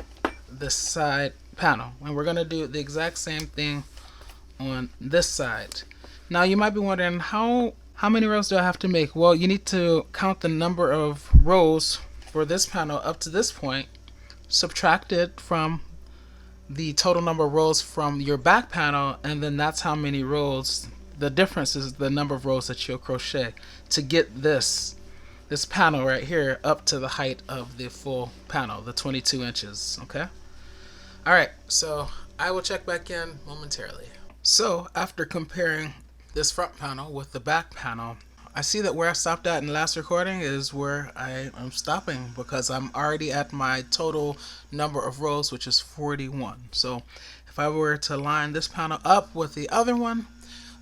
Speaker 1: the side panel, and we're going to do the exact same thing on this side. Now you might be wondering, how many rows do I have to make? Well, you need to count the number of rows for this panel up to this point, subtract it from the total number of rows from your back panel, and then that's how many rows. The difference is the number of rows that you'll crochet to get this panel right here up to the height of the full panel, the 22 inches. Okay. Alright, so I will check back in momentarily. So after comparing this front panel with the back panel, I see that where I stopped at in the last recording is where I am stopping because I'm already at my total number of rows, which is 41. So if I were to line this panel up with the other one,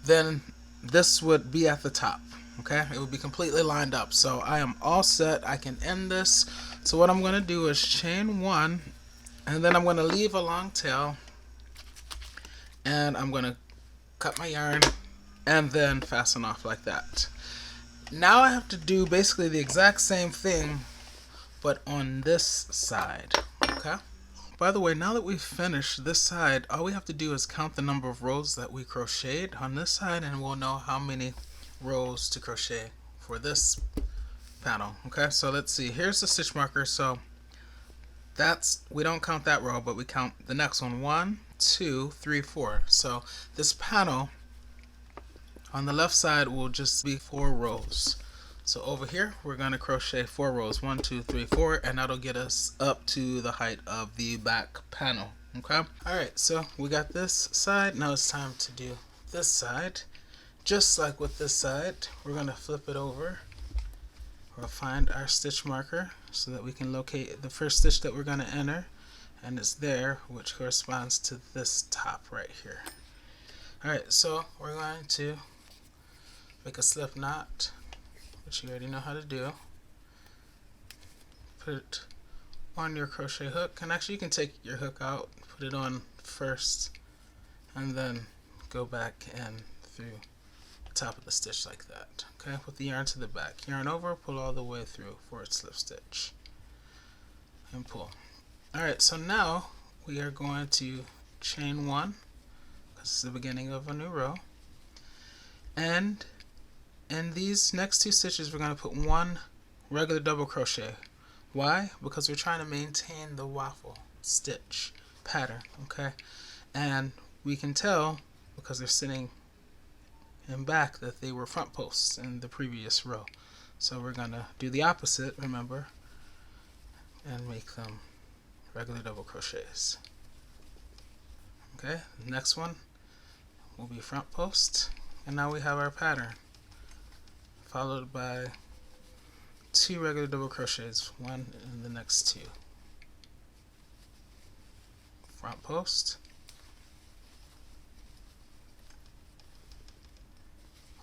Speaker 1: then this would be at the top. Okay, it would be completely lined up. So I am all set. I can end this. So what I'm going to do is chain one, and then I'm going to leave a long tail, and I'm going to cut my yarn and then fasten off like that. Now I have to do basically the exact same thing, but on this side. Okay. By the way, now that we've finished this side, all we have to do is count the number of rows that we crocheted on this side, and we'll know how many rows to crochet for this panel. Okay, so let's see. Here's the stitch marker. So that's, we don't count that row, but we count the next one. 1, 2, 3, 4. So this panel on the left side will just be 4 rows. So over here we're going to crochet 4 rows. 1, 2, 3, 4, and that'll get us up to the height of the back panel. Okay. Alright, so we got this side. Now it's time to do this side. Just like with this side, we're going to flip it over. We'll find our stitch marker so that we can locate the first stitch that we're going to enter, and it's there, which corresponds to this top right here. Alright, so we're going to make a slip knot, which you already know how to do. Put it on your crochet hook, and actually you can take your hook out, put it on first, and then go back and through the top of the stitch like that. Okay, with the yarn to the back. Yarn over, pull all the way through forward slip stitch, and pull. Alright, so now we are going to chain 1, because it's the beginning of a new row. And in these next 2 stitches, we're going to put 1 regular double crochet. Why? Because we're trying to maintain the waffle stitch pattern, okay? And we can tell, because they're sitting in back, that they were front posts in the previous row. So we're going to do the opposite, remember, and make them regular double crochets. Okay, the next one will be front post, and now we have our pattern, followed by 2 regular double crochets, 1 in the next 2. Front post,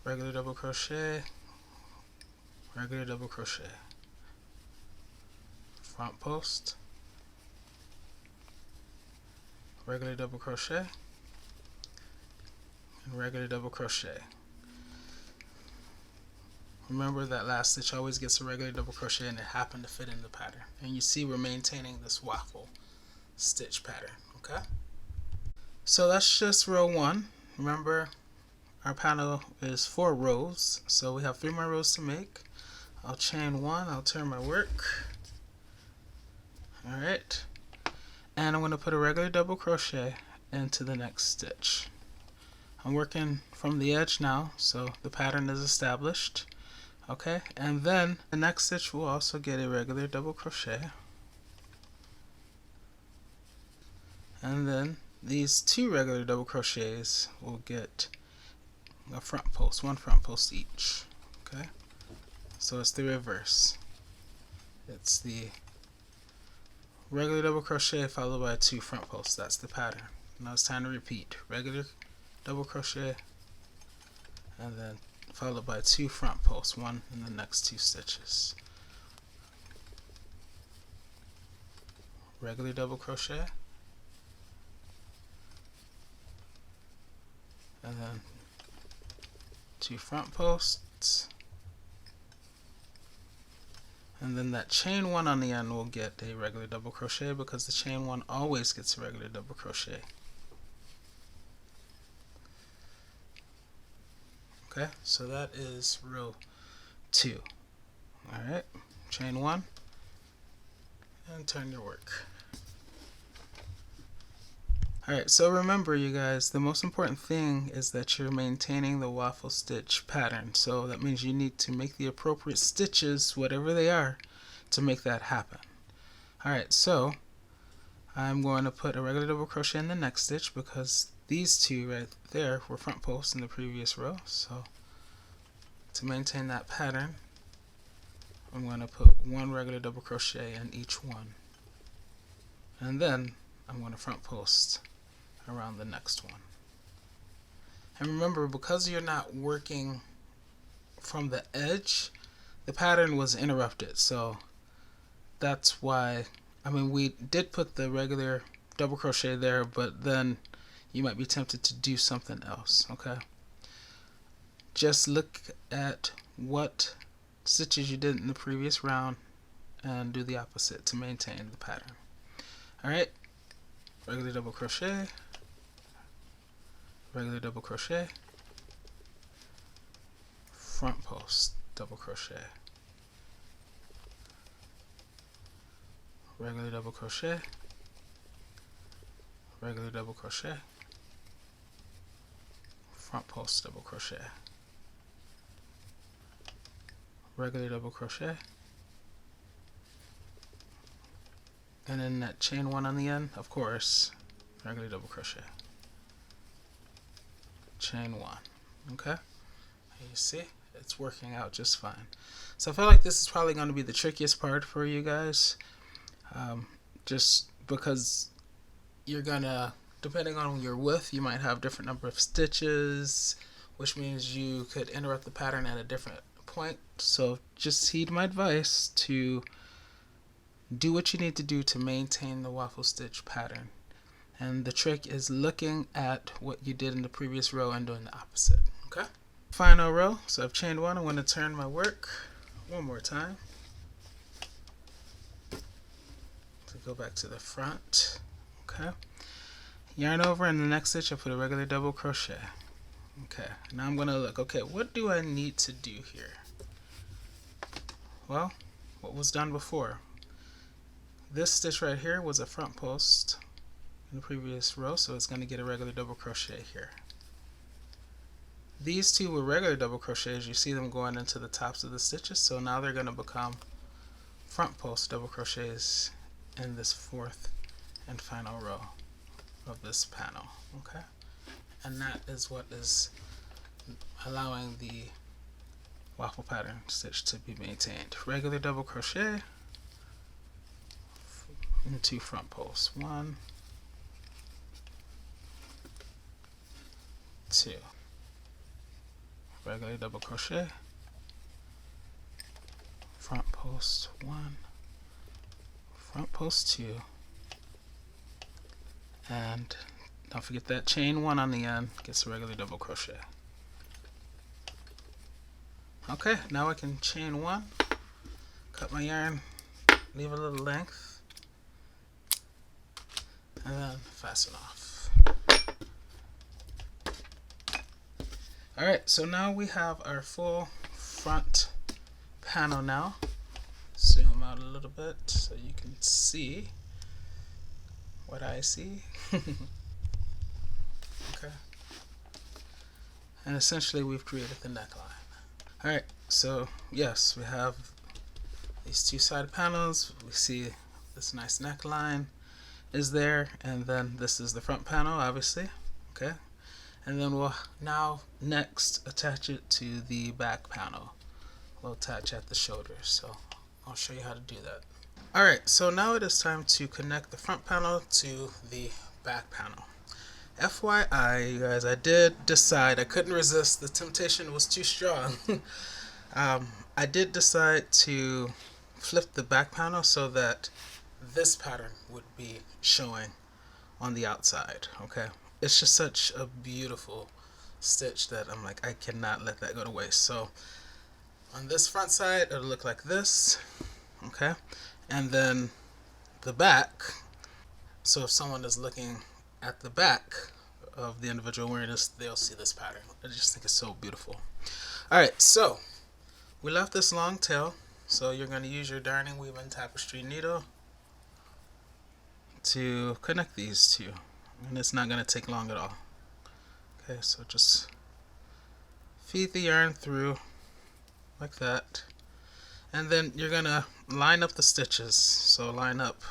Speaker 1: regular double crochet, regular double crochet, front post, regular double crochet, and regular double crochet. Remember that last stitch always gets a regular double crochet, and it happened to fit in the pattern. And you see we're maintaining this waffle stitch pattern, okay? So that's just row 1. Remember, our panel is 4 rows, so we have 3 more rows to make. I'll chain 1, I'll turn my work. Alright, and I'm going to put a regular double crochet into the next stitch. I'm working from the edge now, so the pattern is established. Okay, and then the next stitch will also get a regular double crochet, and then these 2 regular double crochets will get a front post, 1 front post each. Okay, so it's the reverse. It's the regular double crochet followed by 2 front posts. That's the pattern. Now it's time to repeat. Regular double crochet, and then followed by 2 front posts, 1 in the next 2 stitches. Regular double crochet, and then 2 front posts, and then that chain 1 on the end will get a regular double crochet, because the chain 1 always gets a regular double crochet. Okay, so that is row 2. Alright, chain 1 and turn your work. Alright, so remember, you guys, the most important thing is that you're maintaining the waffle stitch pattern. So that means you need to make the appropriate stitches, whatever they are, to make that happen. Alright, so I'm going to put a regular double crochet in the next stitch, because these 2 right there were front posts in the previous row. So to maintain that pattern, I'm going to put 1 regular double crochet in each one, and then I'm going to front post around the next one. And remember, because you're not working from the edge, the pattern was interrupted. So that's why, I mean, we did put the regular double crochet there, but then you might be tempted to do something else. Okay, just look at what stitches you did in the previous round and do the opposite to maintain the pattern. Alright, regular double crochet, regular double crochet, front post double crochet, regular double crochet, regular double crochet, front post double crochet, regular double crochet, and then that chain 1 on the end, of course, regular double crochet, chain 1. Okay, and you see it's working out just fine. So I feel like this is probably going to be the trickiest part for you guys, just because you're gonna, depending on your width, you might have different number of stitches, which means you could interrupt the pattern at a different point. So just heed my advice to do what you need to do to maintain the waffle stitch pattern, And the trick is looking at what you did in the previous row and doing the opposite. Okay? Final row. So I've chained one. I'm going to turn my work one more time to go back to the front. Okay? Yarn over, and the next stitch I put a regular double crochet. Okay, now I'm going to look, okay, what do I need to do here? Well, what was done before? This stitch right here was a front post in the previous row, so it's going to get a regular double crochet here. These two were regular double crochets. You see them going into the tops of the stitches, so now they're going to become front post double crochets in this fourth and final row of this panel. Okay, and that is what is allowing the waffle pattern stitch to be maintained. Regular double crochet into front posts. 1, 2. Regular double crochet, front post 1, front post 2, and don't forget that chain 1 on the end gets a regular double crochet. Okay, now I can chain 1, cut my yarn, leave a little length, and then fasten off. Alright, so now we have our full front panel now. Zoom out a little bit so you can see what I see. Okay. And essentially we've created the neckline. Alright, so yes, we have these two side panels. We see this nice neckline is there, and then this is the front panel, obviously. Okay. And then we'll now next attach it to the back panel. We'll attach at the shoulders, so I'll show you how to do that. Alright, so now it is time to connect the front panel to the back panel. FYI, you guys, I did decide, I couldn't resist, the temptation was too strong. I did decide to flip the back panel so that this pattern would be showing on the outside. Okay, it's just such a beautiful stitch that I'm like, I cannot let that go to waste. So on this front side it'll look like this. Okay, and then the back, so if someone is looking at the back of the individual wearing this, they'll see this pattern. I just think it's so beautiful. Alright, so we left this long tail, so you're going to use your darning weaving tapestry needle to connect these two, and it's not going to take long at all. Okay, so just feed the yarn through like that, and then you're going to line up the stitches. So line up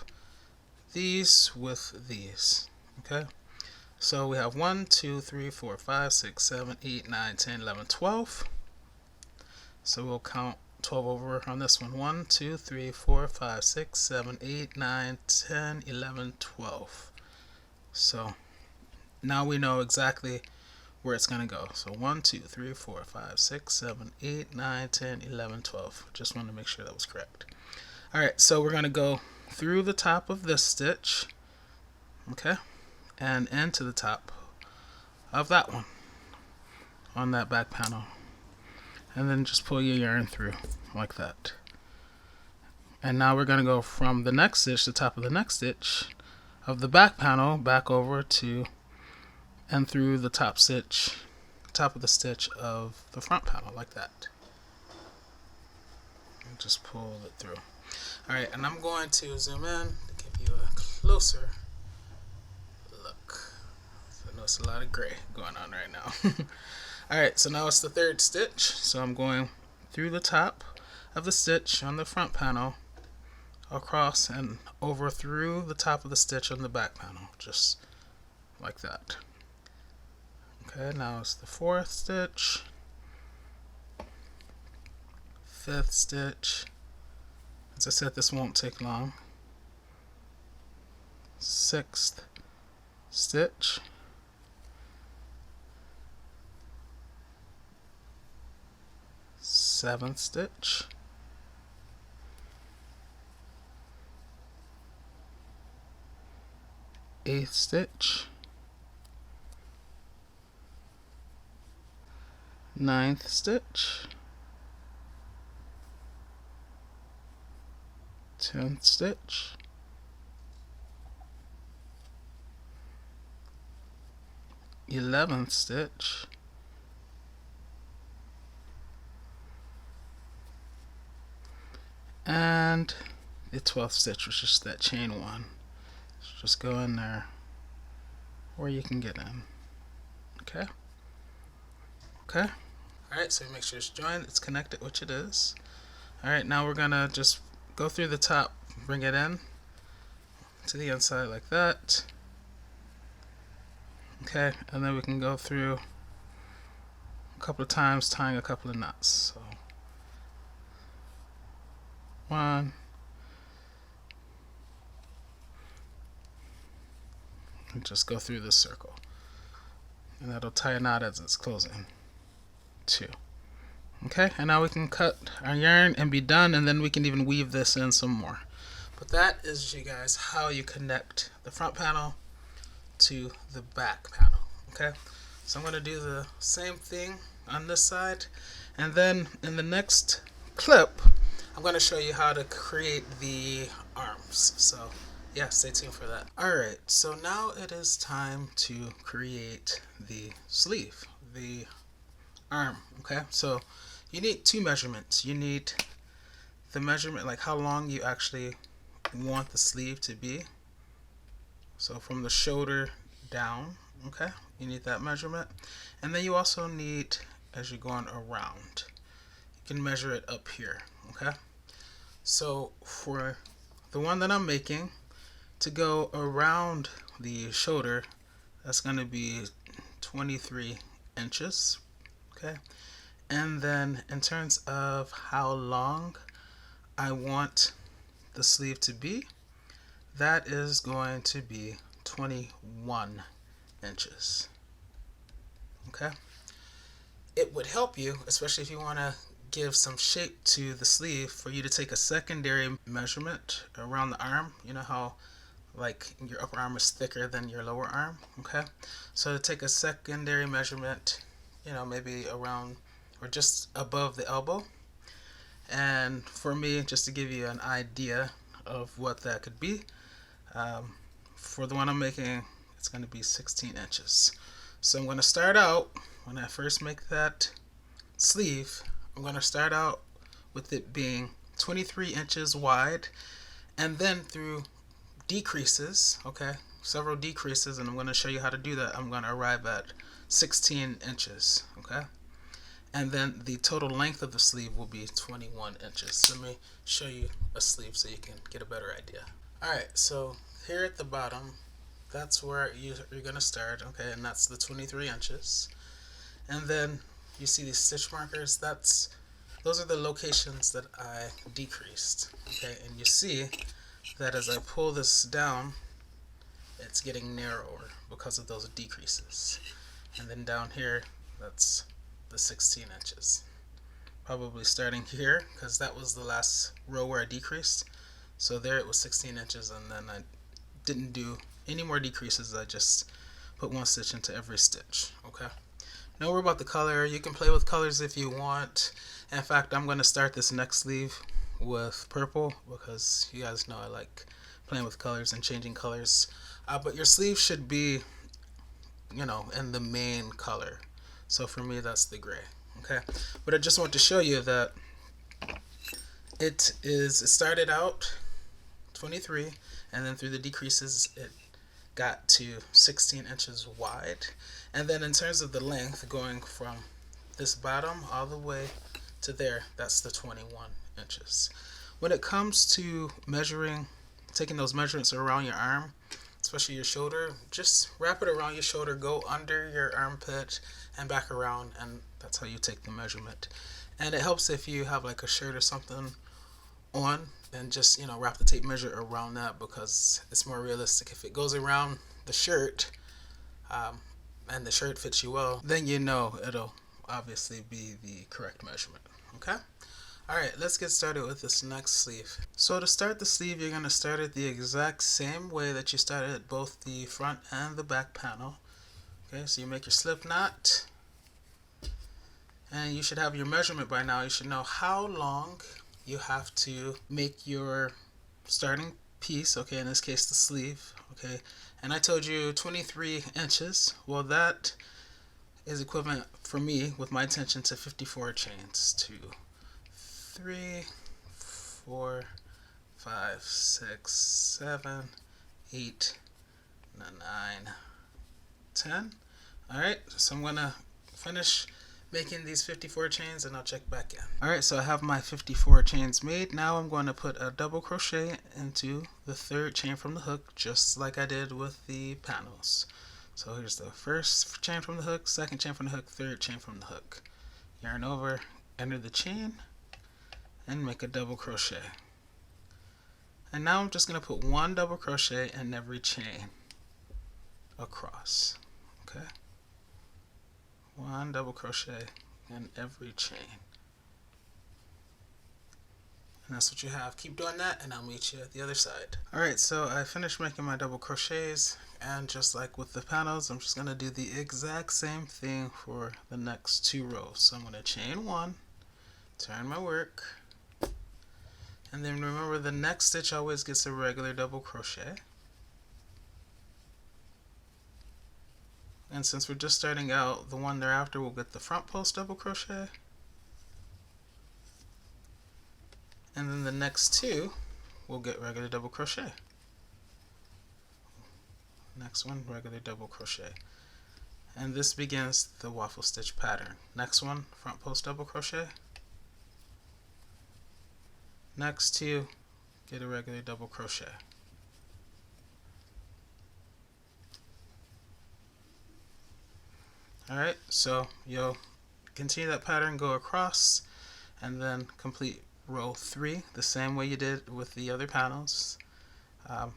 Speaker 1: these with these. Okay, so we have 1, 2, 3, 4, 5, 6, 7, 8, 9, 10, 11, 12. So we'll count 12 over on this one. 1, 2, 3, 4, 5, 6, 7, 8, 9, 10, 11, 12. So now we know exactly where it's going to go. So 1, 2, 3, 4, 5, 6, 7, 8, 9, 10, 11, 12. Just wanted to make sure that was correct. Alright, so we're going to go through the top of this stitch, okay, and into the top of that one on that back panel, and then just pull your yarn through like that. And now we're going to go from the next stitch, the top of the next stitch of the back panel, back over to and through the top stitch, top of the stitch of the front panel, like that. And just pull it through. Alright, and I'm going to zoom in to give you a closer look. So I know it's a lot of gray going on right now. Alright, so now it's the third stitch. So I'm going through the top of the stitch on the front panel, across and over through the top of the stitch on the back panel, just like that. Okay, now it's the fourth stitch, fifth stitch. As I said, this won't take long. Sixth stitch, seventh stitch, 8th stitch, 9th stitch, 10th stitch, 11th stitch, and the 12th stitch, which is that chain one. So just go in there where you can get in. Okay. Alright, so make sure it's joined, it's connected, which it is. Alright, now we're gonna just go through the top, bring it in to the inside like that. Okay, and then we can go through a couple of times, tying a couple of knots. So 1, and just go through this circle, and that'll tie a knot as it's closing. 2. Okay, and now we can cut our yarn and be done, and then we can even weave this in some more. But that is, you guys, how you connect the front panel to the back panel. Okay, so I'm going to do the same thing on this side, and then in the next clip I'm going to show you how to create the arms. So yeah, stay tuned for that. Alright, so now it is time to create the sleeve, the arm. Okay, so you need 2 measurements. You need the measurement, like how long you actually want the sleeve to be. So from the shoulder down, okay, you need that measurement. And then you also need, as you're going around, you can measure it up here. Okay, so for the one that I'm making, to go around the shoulder, that's going to be 23 inches. Okay, and then in terms of how long I want the sleeve to be, that is going to be 21 inches. Okay, it would help you, especially if you want to give some shape to the sleeve, for you to take a secondary measurement around the arm. You know how like your upper arm is thicker than your lower arm. Okay, so to take a secondary measurement, you know, maybe around or just above the elbow. And for me, just to give you an idea of what that could be, for the one I'm making, it's going to be 16 inches. So I'm going to start out, when I first make that sleeve, I'm going to start out with it being 23 inches wide, and then through decreases, okay, several decreases, and I'm going to show you how to do that, I'm going to arrive at 16 inches. Okay, and then the total length of the sleeve will be 21 inches. So let me show you a sleeve so you can get a better idea. Alright, so here at the bottom, that's where you're going to start, okay, and that's the 23 inches. And then you see these stitch markers, those are the locations that I decreased. Okay, and you see that as I pull this down, it's getting narrower because of those decreases. And then down here, that's the 16 inches. Probably starting here, because that was the last row where I decreased. So there it was 16 inches, and then I didn't do any more decreases. I just put 1 stitch into every stitch. Okay, now we're about the color. You can play with colors if you want. In fact, I'm going to start this next sleeve with purple, because you guys know I like playing with colors and changing colors. But your sleeve should be, you know, in the main color. So for me, that's the gray. Okay, but I just want to show you that it started out 23, and then through the decreases it got to 16 inches wide. And then in terms of the length, going from this bottom all the way to there, that's the 21 inches. When it comes to measuring, taking those measurements around your arm, especially your shoulder, just wrap it around your shoulder, go under your armpit and back around, and that's how you take the measurement. And it helps if you have like a shirt or something on, and just, you know, wrap the tape measure around that, because it's more realistic. If it goes around the shirt and the shirt fits you well, then you know it'll obviously be the correct measurement. Okay, Alright, let's get started with this next sleeve. So to start the sleeve, you're going to start it the exact same way that you started both the front and the back panel. Okay, so you make your slip knot, and you should have your measurement by now. You should know how long you have to make your starting piece, okay, in this case the sleeve, okay, and I told you 23 inches. Well, that is equivalent for me with my tension to 54 chains. 2, 3, 4, 5, 6, 7, 8, 9, 10. Alright, so I'm gonna finish making these 54 chains and I'll check back in. Alright, so I have my 54 chains made. Now I'm going to put a double crochet into the third chain from the hook, just like I did with the panels. So here's the first chain from the hook, second chain from the hook, third chain from the hook. Yarn over, enter the chain, and make a double crochet. And now I'm just going to put one double crochet in every chain across. Okay, one double crochet in every chain, and that's what you have. Keep doing that and I'll meet you at the other side. Alright, so I finished making my double crochets, and just like with the panels, I'm just going to do the exact same thing for the next 2 rows. So I'm going to chain 1, turn my work, and then remember the next stitch always gets a regular double crochet. And since we're just starting out, the one thereafter will get the front post double crochet. And then the next 2 will get regular double crochet. Next one, regular double crochet. And this begins the waffle stitch pattern. Next one, front post double crochet. Next 2, get a regular double crochet. Alright, so you'll continue that pattern, go across, and then complete row 3 the same way you did with the other panels.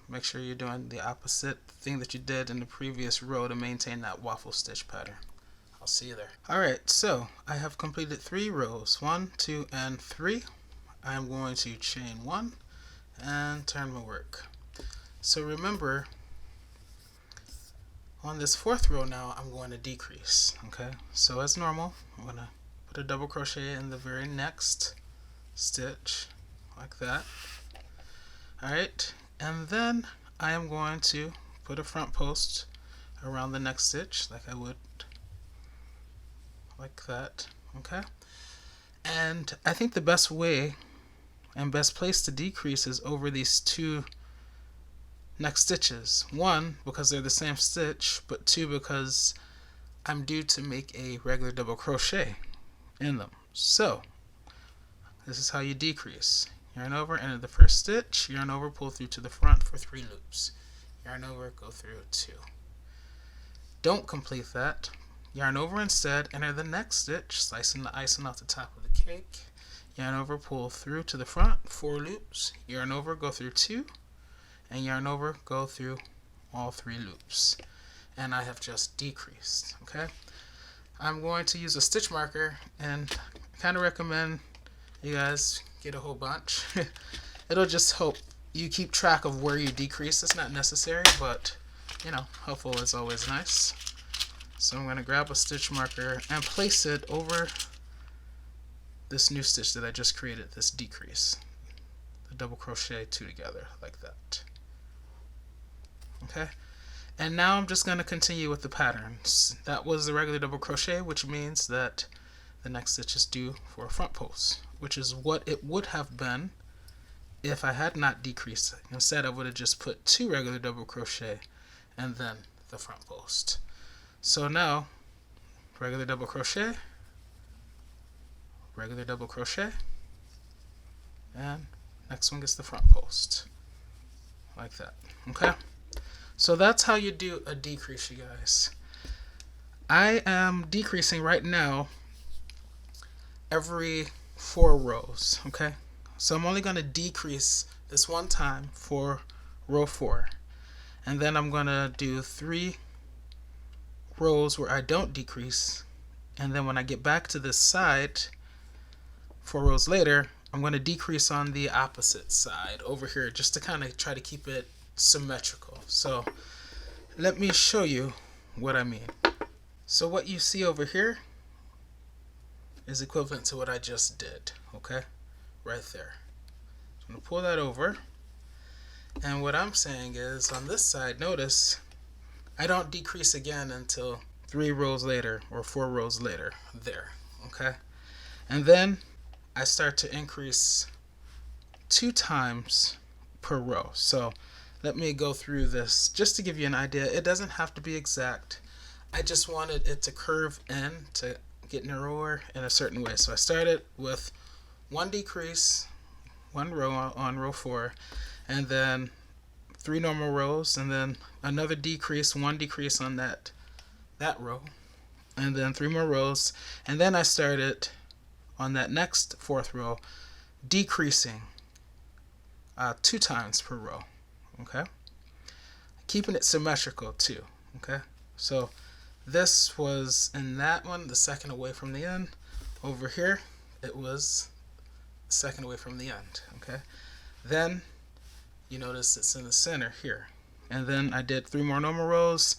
Speaker 1: Make sure you're doing the opposite thing that you did in the previous row to maintain that waffle stitch pattern. I'll see you there. Alright, so I have completed 3 rows, 1, 2, and 3. I'm going to chain 1 and turn my work. So remember, on this 4th row now, I'm going to decrease. Okay, so as normal, I'm going to put a double crochet in the very next stitch, like that. Alright, and then I am going to put a front post around the next stitch, like I would, like that. Okay, and I think the best way and best place to decrease is over these 2 next stitches. 1, because they're the same stitch, but 2, because I'm due to make a regular double crochet in them. So this is how you decrease. Yarn over, enter the first stitch, yarn over, pull through to the front for 3 loops. Yarn over, go through 2. Don't complete that. Yarn over instead, enter the next stitch, slicing the icing off the top of the cake. Yarn over, pull through to the front, 4 loops. Yarn over, go through 2. And yarn over, go through all 3 loops. And I have just decreased. Okay, I'm going to use a stitch marker, and I kind of recommend you guys get a whole bunch. It'll just help you keep track of where you decrease. It's not necessary, but you know, helpful is always nice. So I'm going to grab a stitch marker and place it over this new stitch that I just created, this decrease. The double crochet 2 together, like that. Okay, and now I'm just going to continue with the patterns. That was the regular double crochet, which means that the next stitch is due for a front post, which is what it would have been if I had not decreased it. Instead, I would have just put 2 regular double crochet and then the front post. So now, regular double crochet, regular double crochet, and next one gets the front post, like that. Okay, so that's how you do a decrease, you guys. I am decreasing right now every 4 rows. Okay, so I'm only going to decrease this one time for row 4, and then I'm going to do 3 rows where I don't decrease, and then when I get back to this side 4 rows later, I'm going to decrease on the opposite side over here just to kind of try to keep it symmetrical. So let me show you what I mean. So what you see over here is equivalent to what I just did, okay? Right there. So I'm going to pull that over. And what I'm saying is on this side, notice I don't decrease again until 3 rows later or 4 rows later there, okay? And then I start to increase 2 times per row. So let me go through this just to give you an idea. It doesn't have to be exact. I just wanted it to curve in to get narrower in a certain way. So I started with 1 decrease, 1 row on row 4, and then 3 normal rows, and then another decrease, 1 decrease on that row, and then 3 more rows, and then I started on that next 4th row decreasing 2 times per row, okay? Keeping it symmetrical too, okay? So this was in that one, the second away from the end. Over here, it was the second away from the end, okay? Then you notice it's in the center here. And then I did 3 more normal rows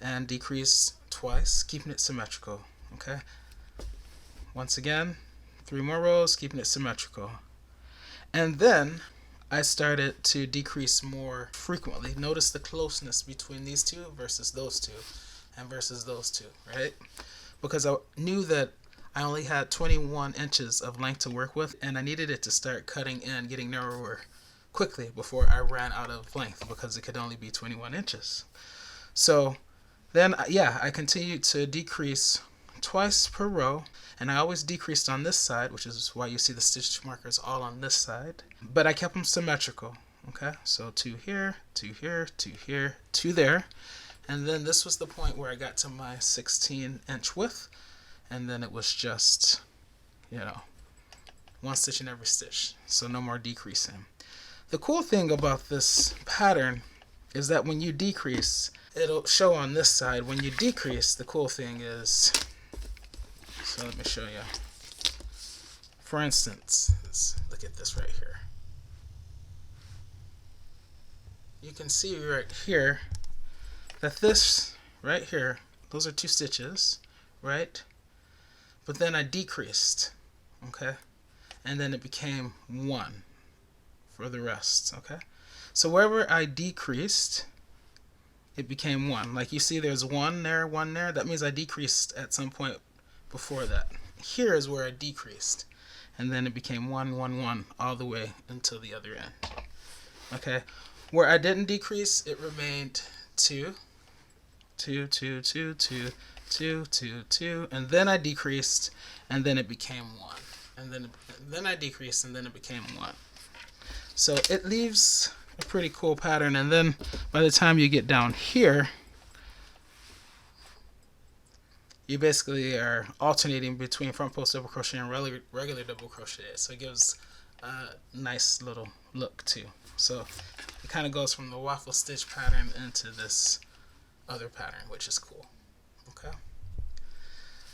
Speaker 1: and decreased twice, keeping it symmetrical, okay? Once again, 3 more rows, keeping it symmetrical. And then I started to decrease more frequently. Notice the closeness between these two versus those two and versus those two, right? Because I knew that I only had 21 inches of length to work with, and I needed it to start cutting in, getting narrower quickly before I ran out of length, because it could only be 21 inches. So then, yeah, I continued to decrease twice per row, and I always decreased on this side, which is why you see the stitch markers all on this side, but I kept them symmetrical, okay? So 2 here, 2 here, 2 here, 2 there, and then this was the point where I got to my 16-inch width, and then it was just, 1 stitch in every stitch, so no more decreasing. The cool thing about this pattern is that when you decrease, it'll show on this side. When you decrease, the cool thing is, so let me show you. For instance, let's look at this right here. You can see right here that this right here, those are 2 stitches, right? But then I decreased, okay? And then it became 1 for the rest, okay? So wherever I decreased, it became 1. Like you see there's 1 there, 1 there. That means I decreased at some point before that. Here is where I decreased. And then it became 1, 1, 1 all the way until the other end. Okay? Where I didn't decrease, it remained 2, 2, 2, 2, 2, 2, 2, 2, and then I decreased, and then it became 1. And then I decreased, and then it became 1. So it leaves a pretty cool pattern, and then by the time you get down here, you basically are alternating between front post double crochet and regular double crochet. So it gives a nice little look too. So it kind of goes from the waffle stitch pattern into this other pattern, which is cool. Okay.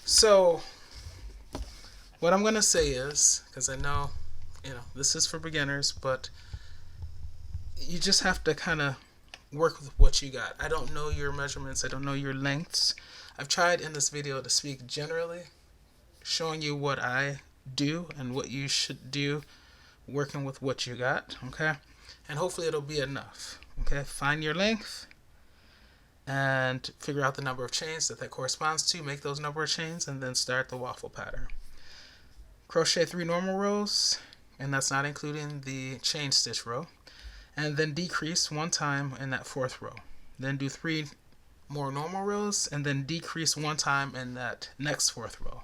Speaker 1: So what I'm going to say is, because I know, this is for beginners, but you just have to kind of work with what you got. I don't know your measurements. I don't know your lengths. I've tried in this video to speak generally, showing you what I do and what you should do, working with what you got, okay? And hopefully it'll be enough, okay? Find your length and figure out the number of chains that corresponds to, make those number of chains, and then start the waffle pattern. Crochet 3 normal rows, and that's not including the chain stitch row, and then decrease 1 time in that 4th row. Then do 3 more normal rows, and then decrease 1 time in that next 4th row,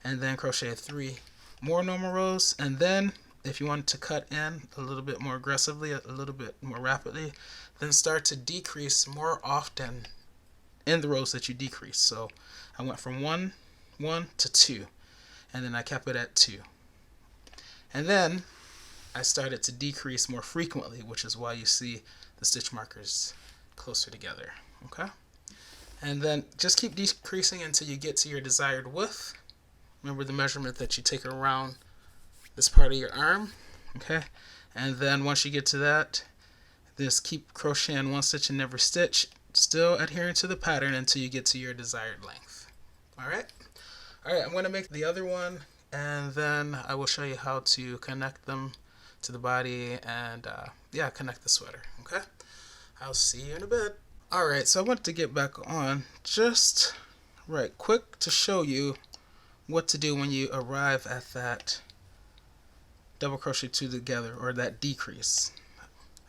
Speaker 1: and then crochet 3 more normal rows. And then if you want to cut in a little bit more aggressively, a little bit more rapidly, then start to decrease more often in the rows that you decrease. So I went from 1 to 2, and then I kept it at 2, and then I started to decrease more frequently, which is why you see the stitch markers closer together, okay? And then just keep decreasing until you get to your desired width. Remember the measurement that you take around this part of your arm, okay? And then once you get to that, just keep crocheting one stitch in every stitch, still adhering to the pattern until you get to your desired length. Alright, I'm going to make the other one, and then I will show you how to connect them to the body and yeah, connect the sweater. Okay, I'll see you in a bit. Alright, so I want to get back on just right quick to show you what to do when you arrive at that double crochet two together, or that decrease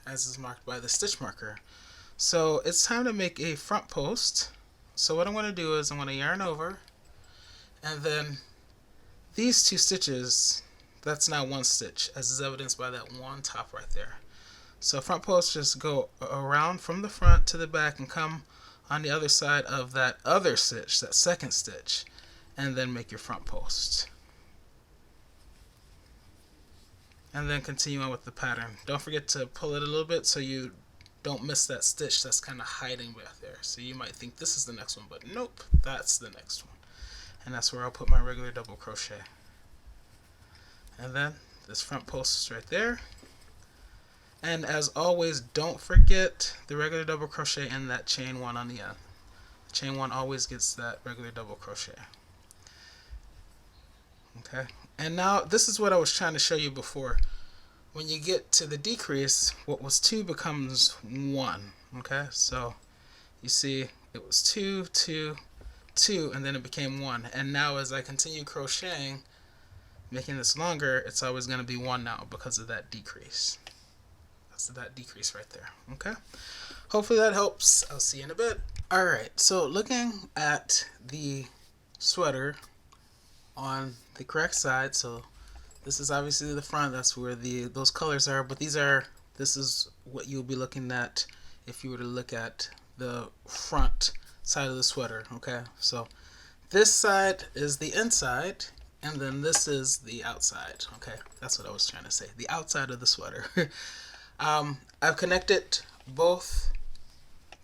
Speaker 1: as is marked by the stitch marker. So it's time to make a front post. So what I'm going to do is I'm going to yarn over, and then these two stitches, that's now one stitch, as is evidenced by that one top right there. So front post, just go around from the front to the back and come on the other side of that other stitch, that second stitch, and then make your front post. And then continue on with the pattern. Don't forget to pull it a little bit so you don't miss that stitch that's kind of hiding back there. So you might think this is the next one, but nope, that's the next one. And that's where I'll put my regular double crochet. And then this front post is right there. And as always, don't forget the regular double crochet and that chain one on the end. Chain one always gets that regular double crochet. Okay, and now this is what I was trying to show you before. When you get to the decrease, what was 2 becomes 1. Okay, so you see it was 2, 2, 2, and then it became 1. And now as I continue crocheting, making this longer, it's always going to be 1 now because of that decrease. That's that decrease right there. Okay, hopefully that helps. I'll see you in a bit. Alright, so looking at the sweater on the correct side, so this is obviously the front, that's where those colors are, but this is what you'll be looking at if you were to look at the front side of the sweater. Okay, so this side is the inside, and then this is the outside. Okay, that's what I was trying to say, the outside of the sweater. I've connected both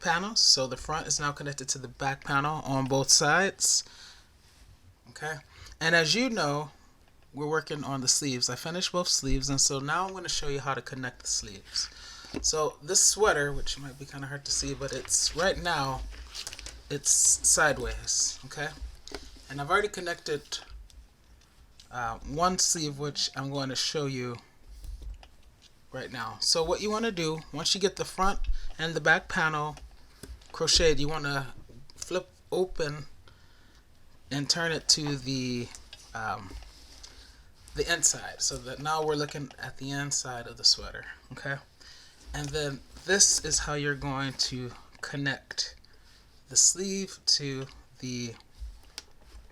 Speaker 1: panels, so the front is now connected to the back panel on both sides. Okay, and as you know, we're working on the sleeves. I finished both sleeves, and so now I'm going to show you how to connect the sleeves. So this sweater, which might be kind of hard to see, but it's right now, it's sideways. Okay, and I've already connected one sleeve, which I'm going to show you right now. So what you want to do, once you get the front and the back panel crocheted, you want to flip open and turn it to the inside, so that now we're looking at the inside of the sweater. Okay, and then this is how you're going to connect the sleeve to the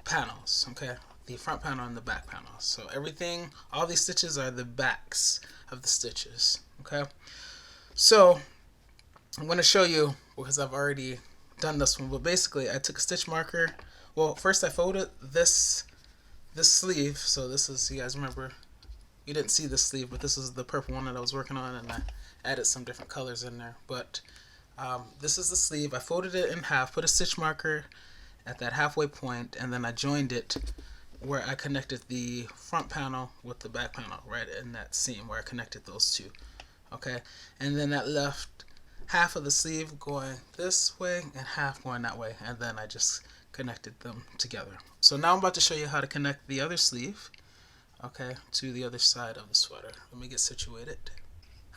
Speaker 1: panels. Okay, the front panel and the back panel. So everything, all these stitches are the backs of the stitches. Okay, so I'm going to show you, because I've already done this one, but basically I took a stitch marker. Well, first I folded this sleeve. So this is, you guys remember, you didn't see this sleeve, but this is the purple one that I was working on, and I added some different colors in there. But this is the sleeve. I folded it in half, put a stitch marker at that halfway point, and then I joined it where I connected the front panel with the back panel, right in that seam where I connected those two. Okay, and then that left half of the sleeve going this way and half going that way, and then I just connected them together. So now I'm about to show you how to connect the other sleeve, okay, to the other side of the sweater. Let me get situated.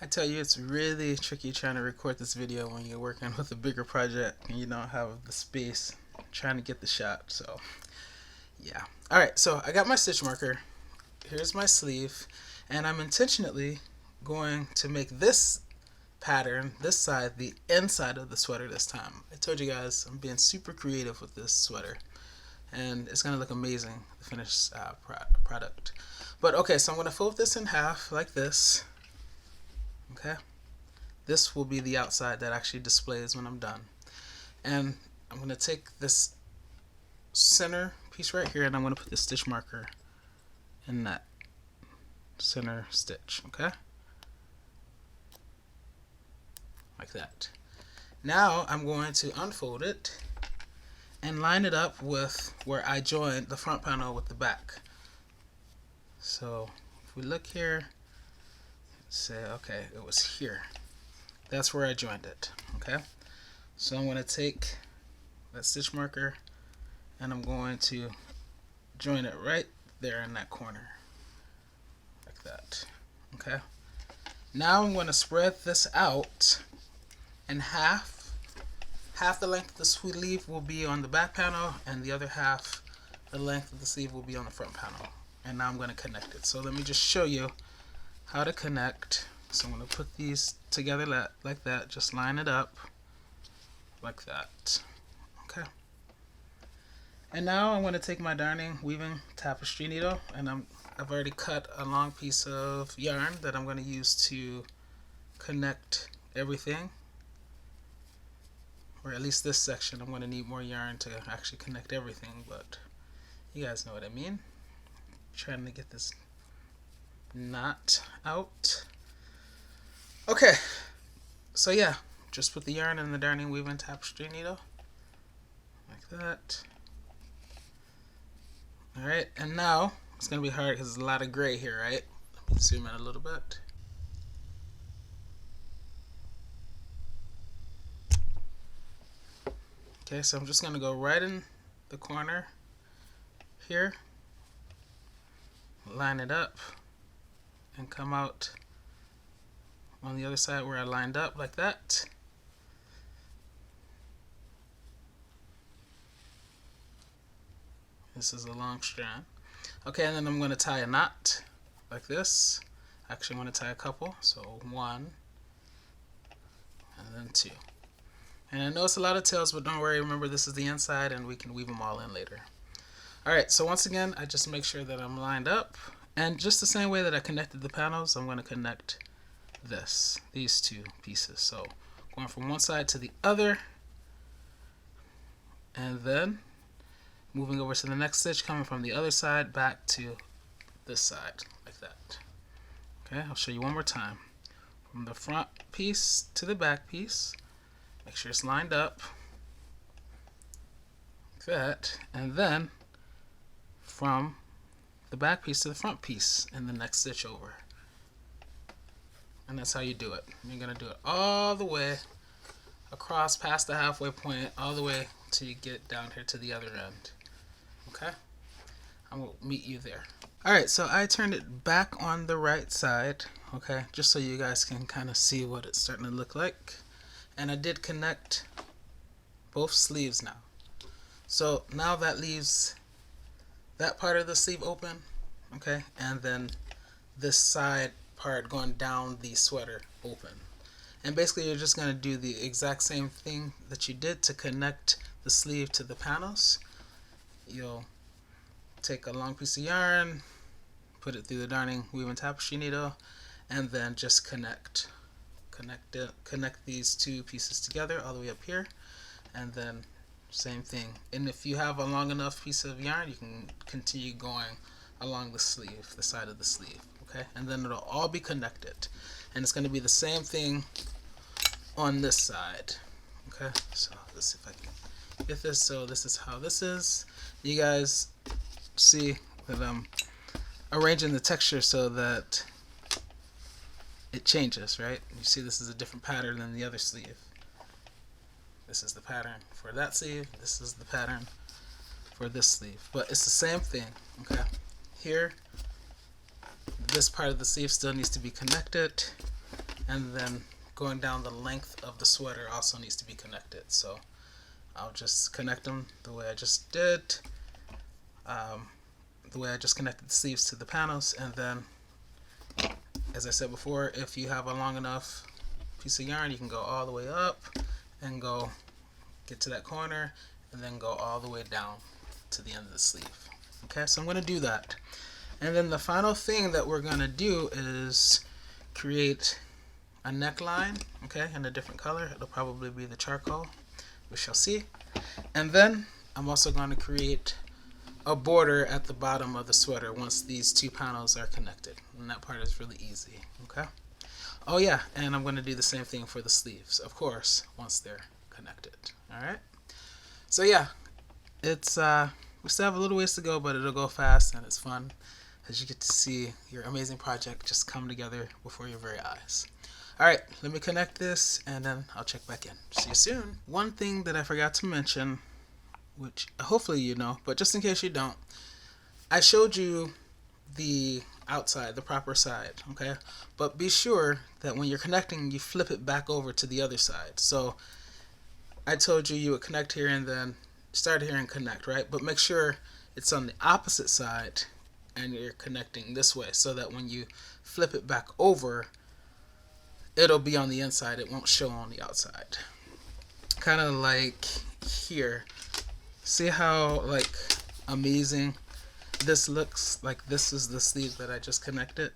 Speaker 1: I tell you, it's really tricky trying to record this video when you're working with a bigger project and you don't have the space trying to get the shot. So yeah, alright, so I got my stitch marker, here's my sleeve, and I'm intentionally going to make this pattern, this side, the inside of the sweater this time. I told you guys I'm being super creative with this sweater, and it's gonna look amazing, the finished product. But okay, so I'm gonna fold this in half like this. Okay, this will be the outside that actually displays when I'm done, and I'm gonna take this center piece right here, and I'm gonna put the stitch marker in that center stitch. Okay, like that. Now I'm going to unfold it and line it up with where I joined the front panel with the back. So we look here, say, okay, it was here. That's where I joined it. Okay, so I'm going to take that stitch marker and I'm going to join it right there in that corner, like that. Okay, now I'm going to spread this out, and half the length of the sleeve will be on the back panel, and the other half, the length of the sleeve, will be on the front panel. And now I'm going to connect it. So let me just show you how to connect. So I'm going to put these together like that. Just line it up like that. Okay. And now I'm going to take my darning weaving tapestry needle, and I've already cut a long piece of yarn that I'm going to use to connect everything, or at least this section. I'm going to need more yarn to actually connect everything, but you guys know what I mean. Trying to get this knot out. Okay, so yeah, just put the yarn in the darning weaving tapestry needle like that. Alright, and now it's going to be hard because there's a lot of gray here, right? Let me zoom in a little bit. Okay, so I'm just going to go right in the corner here, line it up, and come out on the other side where I lined up like that. This is a long strand. Okay, and then I'm going to tie a knot like this. Actually, I'm going to tie a couple. So 1, and then 2. And I know it's a lot of tails, but don't worry. Remember, this is the inside, and we can weave them all in later. Alright, so once again, I just make sure that I'm lined up. And just the same way that I connected the panels, I'm going to connect these two pieces. So going from one side to the other, and then moving over to the next stitch, coming from the other side back to this side, like that. Okay, I'll show you one more time. From the front piece to the back piece, make sure it's lined up, like that, and then from the back piece to the front piece in the next stitch over. And that's how you do it. You're going to do it all the way across past the halfway point, all the way till you get down here to the other end. Okay? I will meet you there. Alright, so I turned it back on the right side, okay, just so you guys can kind of see what it's starting to look like. And I did connect both sleeves now. So now that leaves that part of the sleeve open, okay, and then this side part going down the sweater open. And basically you're just going to do the exact same thing that you did to connect the sleeve to the panels. You'll take a long piece of yarn, put it through the darning weaving tapestry needle, and then just connect these two pieces together all the way up here, and then same thing. And if you have a long enough piece of yarn, you can continue going along the sleeve, the side of the sleeve, okay, and then it'll all be connected, and it's going to be the same thing on this side. Okay, so let's see if I can get this. So this is how this is. You guys see that I'm arranging the texture so that it changes, right? You see this is a different pattern than the other sleeve. This is the pattern for that sleeve. This is the pattern for this sleeve. But it's the same thing, okay? Here, this part of the sleeve still needs to be connected, and then going down the length of the sweater also needs to be connected. So I'll just connect them the way I just did, the way I just connected the sleeves to the panels. And then, as I said before, if you have a long enough piece of yarn, you can go all the way up and go get to that corner, and then go all the way down to the end of the sleeve. Okay, so I'm going to do that. And then the final thing that we're going to do is create a neckline, okay, in a different color. It'll probably be the charcoal. We shall see. And then I'm also going to create a border at the bottom of the sweater once these two panels are connected. And that part is really easy, okay? Oh yeah, and I'm going to do the same thing for the sleeves, of course, once they're connected. Alright? So yeah, it's we still have a little ways to go, but it'll go fast and it's fun. as you get to see your amazing project just come together before your very eyes. Alright, let me connect this and then I'll check back in. See you soon. One thing that I forgot to mention, which hopefully you know, but just in case you don't, I showed you the outside, the proper side, okay? But be sure that when you're connecting, you flip it back over to the other side. So I told you would connect here and then start here and connect, right? But make sure it's on the opposite side and you're connecting this way so that when you flip it back over, it'll be on the inside. It won't show on the outside. Kind of like here. See how like amazing this looks? Like this is the sleeve that I just connected,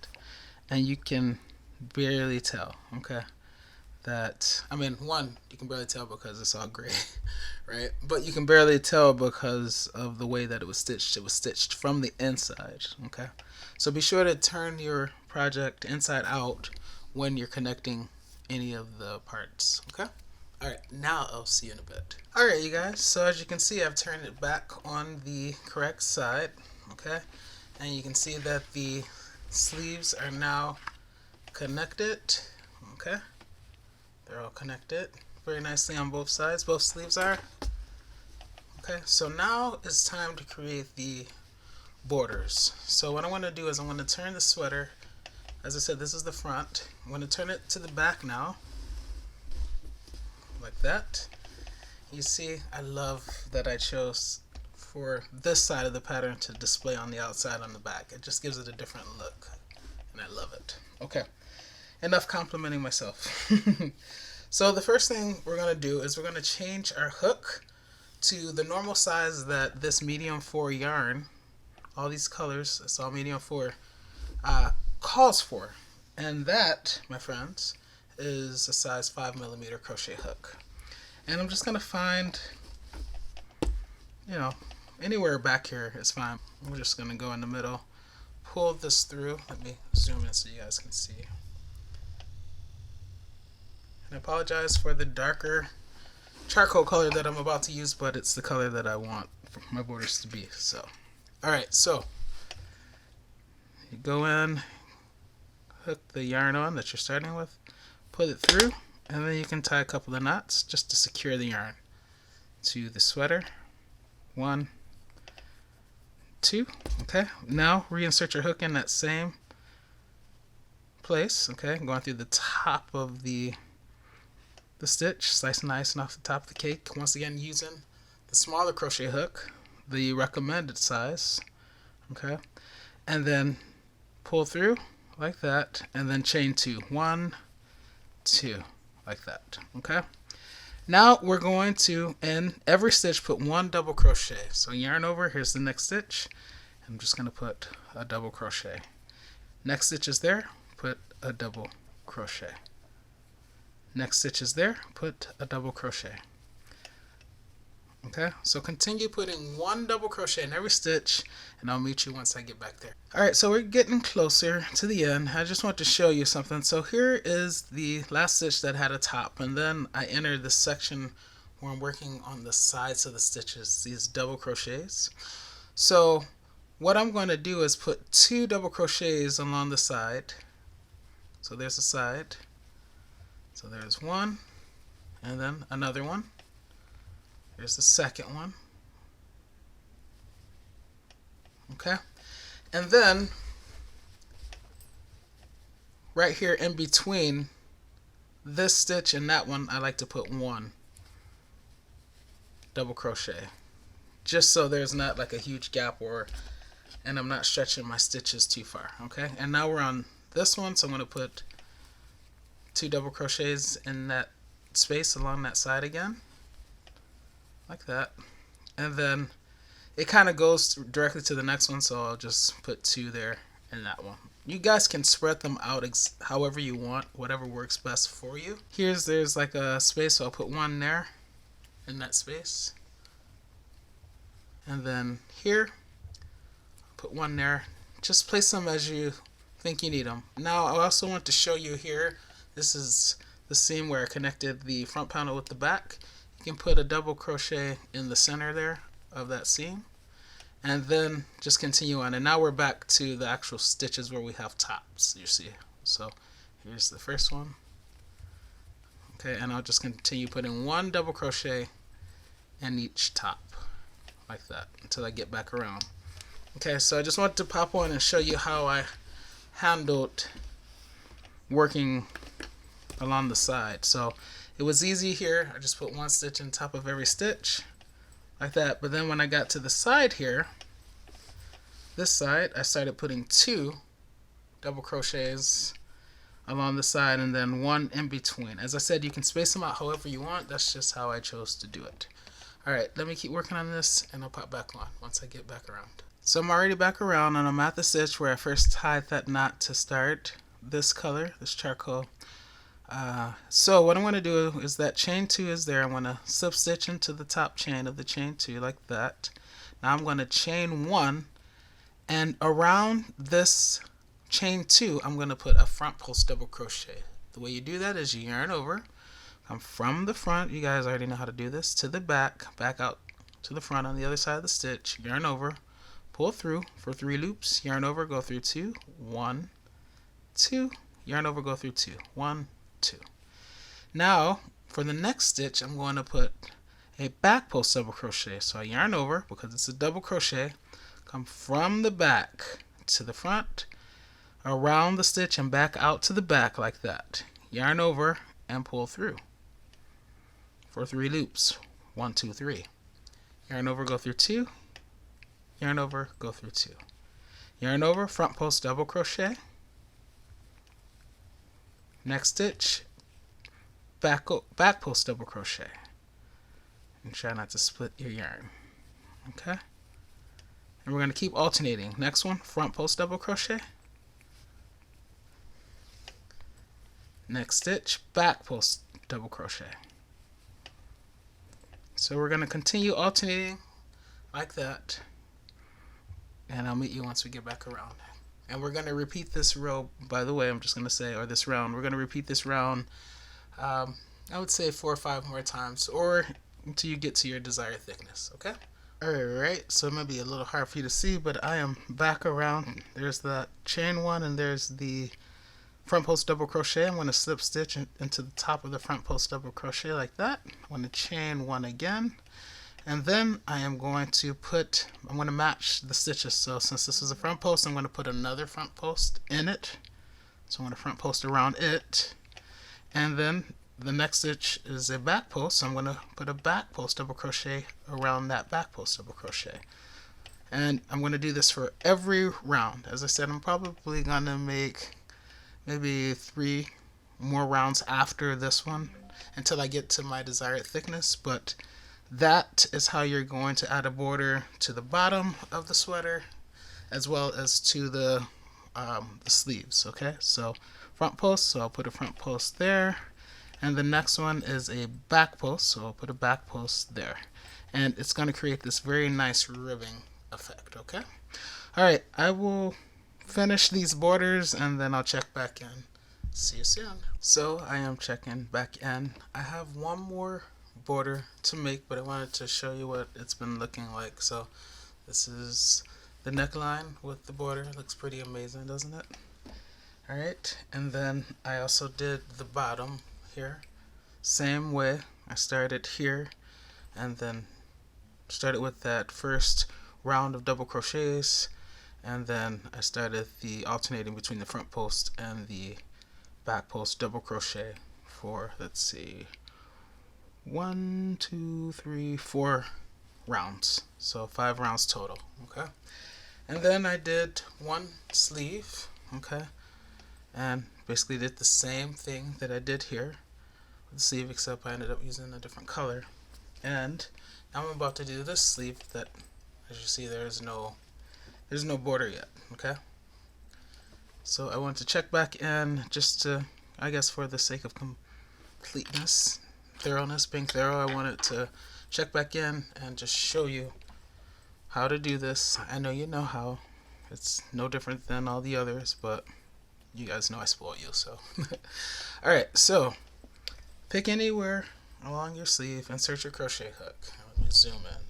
Speaker 1: and you can barely tell, okay, that, I mean, one, you can barely tell because it's all gray, right? But you can barely tell because of the way that it was stitched. It was stitched from the inside, okay? So be sure to turn your project inside out when you're connecting any of the parts, okay? Alright, now I'll see you in a bit. Alright, you guys, so as you can see, I've turned it back on the correct side, okay? And you can see that the sleeves are now connected, okay? They're all connected very nicely on both sides. Both sleeves are. Okay, so now it's time to create the borders. So what I'm going to do is I'm going to turn the sweater. As I said, this is the front. I'm going to turn it to the back now, like that. You see, I love that I chose for this side of the pattern to display on the outside on the back. It just gives it a different look, and I love it. Okay, enough complimenting myself. So the first thing we're going to do is we're going to change our hook to the normal size that this medium 4 yarn, all these colors, it's all medium 4, calls for. And that, my friends, is a size 5mm crochet hook. And I'm just going to find, you know, anywhere back here is fine. We're just going to go in the middle, pull this through. Let me zoom in so you guys can see. And I apologize for the darker charcoal color that I'm about to use, but it's the color that I want for my borders to be. So, alright, so you go in, hook the yarn on that you're starting with, put it through, and then you can tie a couple of knots just to secure the yarn to the sweater. 1, 2, okay. Now reinsert your hook in that same place, okay, going through the top of the stitch, slice and icing off the top of the cake. Once again, using the smaller crochet hook, the recommended size, okay, and then pull through like that, and then chain 2, 1, 2, like that, okay. Now we're going to, in every stitch, put 1 double crochet. So yarn over, here's the next stitch. I'm just going to put a double crochet. Next stitch is there, put a double crochet. Next stitch is there, put a double crochet. Okay, so continue putting 1 double crochet in every stitch, and I'll meet you once I get back there. Alright, so we're getting closer to the end. I just want to show you something. So here is the last stitch that had a top, and then I entered this section where I'm working on the sides of the stitches, these double crochets. So what I'm going to do is put 2 double crochets along the side. So there's the side. So there's 1, and then another one. There's the second one. Okay, and then right here in between this stitch and that one, I like to put 1 double crochet, just so there's not like a huge gap, and I'm not stretching my stitches too far. Okay, and now we're on this one, so I'm going to put 2 double crochets in that space along that side again, like that, and then it kind of goes directly to the next one, so I'll just put 2 there in that one. You guys can spread them out however you want, whatever works best for you. There's like a space, so I'll put 1 there in that space, and then here I'll put 1 there. Just place them as you think you need them. Now I also want to show you here, this is the seam where I connected the front panel with the back. You can put a double crochet in the center there of that seam, and then just continue on. And now we're back to the actual stitches where we have tops, you see. So here's the first one. Okay, and I'll just continue putting 1 double crochet in each top like that until I get back around. Okay, so I just wanted to pop on and show you how I handled working along the side. So it was easy here. I just put 1 stitch on top of every stitch like that. But then when I got to the side here, this side, I started putting 2 double crochets along the side and then 1 in between. As I said, you can space them out however you want. That's just how I chose to do it. Alright, let me keep working on this and I'll pop back on once I get back around. So I'm already back around and I'm at the stitch where I first tied that knot to start this color, this charcoal. So what I'm going to do is that chain 2 is there. I'm going to slip stitch into the top chain of the chain 2 like that. Now I'm going to chain 1, and around this chain 2 I'm going to put a front post double crochet. The way you do that is you yarn over, come from the front, you guys already know how to do this, to the back out to the front on the other side of the stitch, yarn over, pull through for 3 loops, yarn over, go through 2, 1, 2, yarn over, go through 2, 1, 2. Now for the next stitch I'm going to put a back post double crochet. So I yarn over because it's a double crochet, come from the back to the front, around the stitch and back out to the back like that. Yarn over and pull through for 3 loops. 1, 2, 3. Yarn over, go through 2. Yarn over, go through 2. Yarn over, front post double crochet. Next stitch, back post double crochet. And try not to split your yarn. Okay? And we're going to keep alternating. Next one, front post double crochet. Next stitch, back post double crochet. So we're going to continue alternating like that. And I'll meet you once we get back around. And we're going to repeat this row, by the way, I'm just going to say, or this round, we're going to repeat this round, I would say 4 or 5 more times, or until you get to your desired thickness, okay? Alright, so it might be a little hard for you to see, but I am back around. There's the chain 1, and there's the front post double crochet. I'm going to slip stitch into the top of the front post double crochet like that. I'm going to chain 1 again. And then I am going to match the stitches. So since this is a front post, I'm going to put another front post in it. So I'm going to front post around it. And then the next stitch is a back post. So I'm going to put a back post double crochet around that back post double crochet. And I'm going to do this for every round. As I said, I'm probably going to make maybe 3 more rounds after this one until I get to my desired thickness. But that is how you're going to add a border to the bottom of the sweater as well as to the sleeves. Okay, so front post, so I'll put a front post there, and the next one is a back post, so I'll put a back post there, and it's going to create this very nice ribbing effect. Okay, alright, I will finish these borders and then I'll check back in. See you soon. So I am checking back in. I have one more border to make, but I wanted to show you what it's been looking like. So this is the neckline with the border. It looks pretty amazing, doesn't it? Alright, and then I also did the bottom here. Same way. I started here and then started with that first round of double crochets, and then I started the alternating between the front post and the back post double crochet for, let's see, 1, 2, 3, 4 rounds. So 5 rounds total. Okay, and then I did one sleeve. Okay, and basically did the same thing that I did here with the sleeve, except I ended up using a different color. And now I'm about to do this sleeve that, as you see, there's no border yet. Okay, so I want to check back in just to, I guess for the sake of completeness, thoroughness, being thorough, I wanted to check back in and just show you how to do this. I know you know how. It's no different than all the others, but you guys know I spoil you, so. Alright, so pick anywhere along your sleeve, insert your crochet hook. Let me zoom in.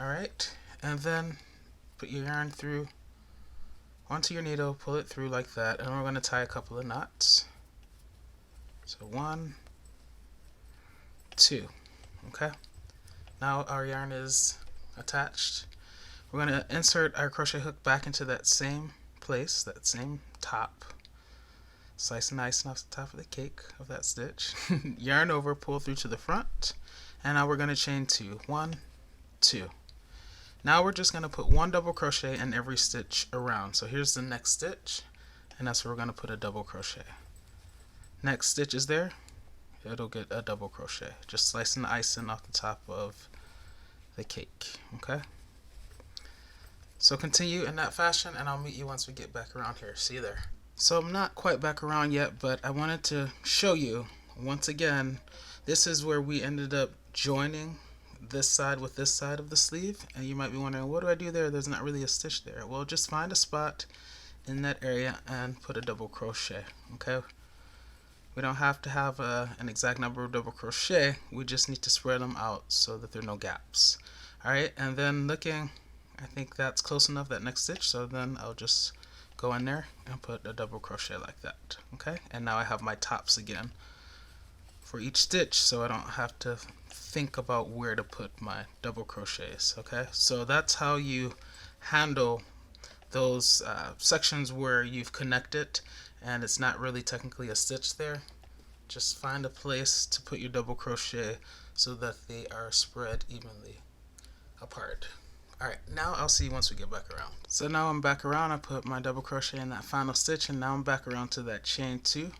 Speaker 1: Alright, and then put your yarn through onto your needle, pull it through like that, and we're going to tie a couple of knots. So 1, 2. Okay, now our yarn is attached. We're going to insert our crochet hook back into that same place, that same top. Slice and icing off the top of the cake of that stitch. Yarn over, pull through to the front, and now we're going to chain 2. 1, 2. Now we're just going to put 1 double crochet in every stitch around. So here's the next stitch, and that's where we're going to put a double crochet. Next stitch is there, it'll get a double crochet. Just slicing the icing off the top of the cake. Okay? So continue in that fashion, and I'll meet you once we get back around here. See you there. So I'm not quite back around yet, but I wanted to show you once again, this is where we ended up joining this side with this side of the sleeve, and you might be wondering, what do I do there? There's not really a stitch there. Well, just find a spot in that area and put a double crochet. Okay, we don't have to have an exact number of double crochet, we just need to spread them out so that there are no gaps. Alright, and then looking, I think that's close enough, that next stitch, so then I'll just go in there and put a double crochet like that. Okay, and now I have my tops again for each stitch, so I don't have to think about where to put my double crochets. Okay, so that's how you handle those sections where you've connected and it's not really technically a stitch there. Just find a place to put your double crochet so that they are spread evenly apart. Alright, now I'll see you once we get back around. So now I'm back around, I put my double crochet in that final stitch, and now I'm back around to that chain 2.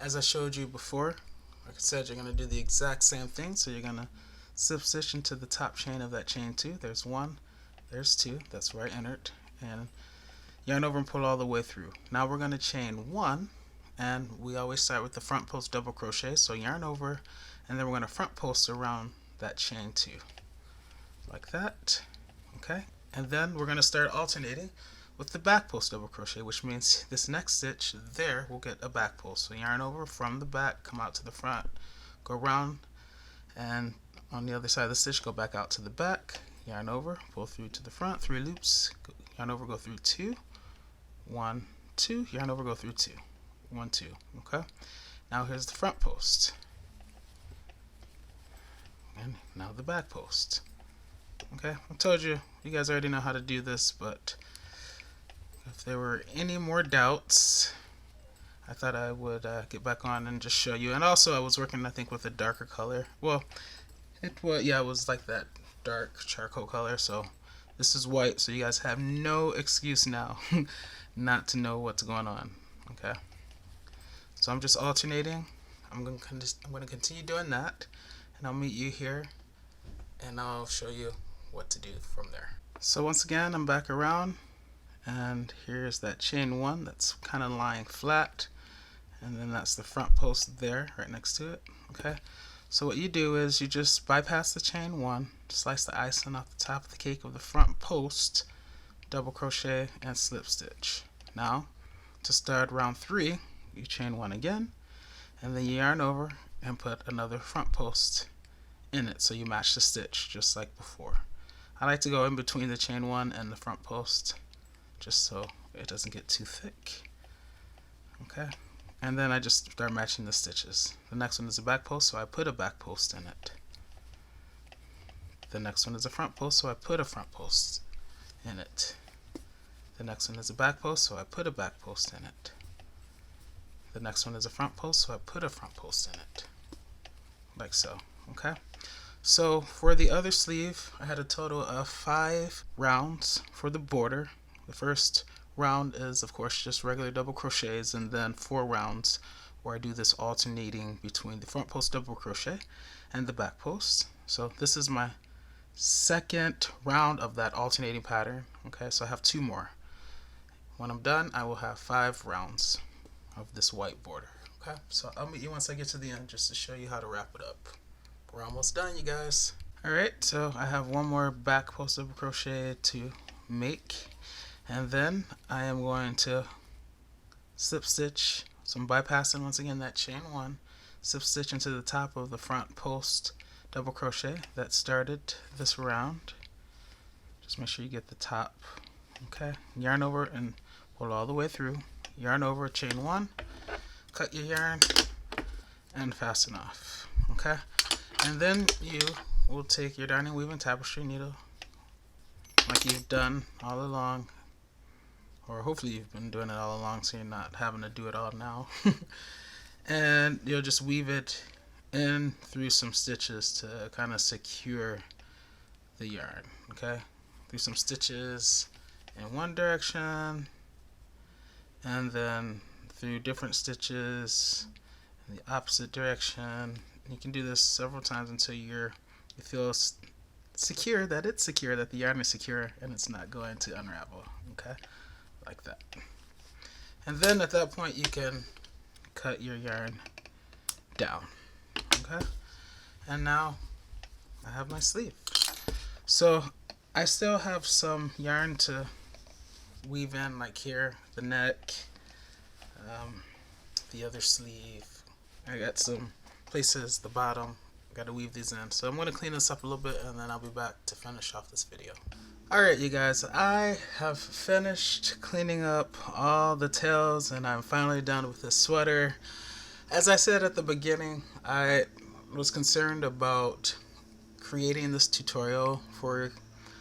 Speaker 1: As I showed you before, like I said, you're going to do the exact same thing. So you're going to slip stitch into the top chain of that chain 2. There's 1, there's 2, that's where I entered, and yarn over and pull all the way through. Now we're going to chain 1, and we always start with the front post double crochet, so yarn over, and then we're going to front post around that chain 2 like that. Okay, and then we're going to start alternating with the back post double crochet, which means this next stitch there will get a back post. So yarn over from the back, come out to the front, go around, and on the other side of the stitch go back out to the back, yarn over, pull through to the front, 3 loops, yarn over, go through 2, 1, 2, yarn over, go through 2, 1, 2. Okay, now here's the front post, and now the back post. Okay, I told you, you guys already know how to do this, but if there were any more doubts, I thought I would get back on and just show you. And also, I was working, I think, with a darker color. Well, it was like that dark charcoal color. So this is white, so you guys have no excuse now not to know what's going on. Okay, so I'm just alternating. I'm going to continue doing that, and I'll meet you here, and I'll show you what to do from there. So once again, I'm back around, and here's that chain 1 that's kind of lying flat, and then that's the front post there right next to it. Okay, so what you do is you just bypass the chain 1, slice the icing off the top of the cake of the front post, double crochet and slip stitch. Now to start round 3, you chain 1 again, and then you yarn over and put another front post in it, so you match the stitch just like before. I like to go in between the chain 1 and the front post just so it doesn't get too thick. Okay, and then I just start matching the stitches. The next one is a back post, so I put a back post in it. The next one is a front post, so I put a front post in it. The next one is a back post, so I put a back post in it. The next one is a front post, so I put a front post in it, like so. Okay, so for the other sleeve, I had a total of 5 rounds for the border. The first round is, of course, just regular double crochets, and then 4 rounds where I do this alternating between the front post double crochet and the back post. So this is my second round of that alternating pattern. Okay, so I have 2 more. When I'm done, I will have 5 rounds of this white border. Okay, so I'll meet you once I get to the end just to show you how to wrap it up. We're almost done, you guys. Alright, so I have 1 more back post double crochet to make, and then I am going to slip stitch. So I'm bypassing once again that chain 1, slip stitch into the top of the front post double crochet that started this round, Just make sure you get the top. Okay, yarn over and pull all the way through. Yarn over, chain 1, cut your yarn, and fasten off. Okay, and then you will take your darning weaving tapestry needle, like you've done all along, or hopefully you've been doing it all along, so you're not having to do it all now. And you'll just weave it in through some stitches to kind of secure the yarn. Okay, through some stitches in one direction, and then through different stitches in the opposite direction. You can do this several times until you feel secure, that it's secure, that the yarn is secure and it's not going to unravel. Okay, like that. And then at that point you can cut your yarn down. Okay, and now I have my sleeve. So I still have some yarn to weave in, like here, the neck, the other sleeve. I got some places, the bottom, got to weave these in. So I'm going to clean this up a little bit and then I'll be back to finish off this video. Alright you guys, I have finished cleaning up all the tails and I'm finally done with this sweater. As I said at the beginning, I was concerned about creating this tutorial for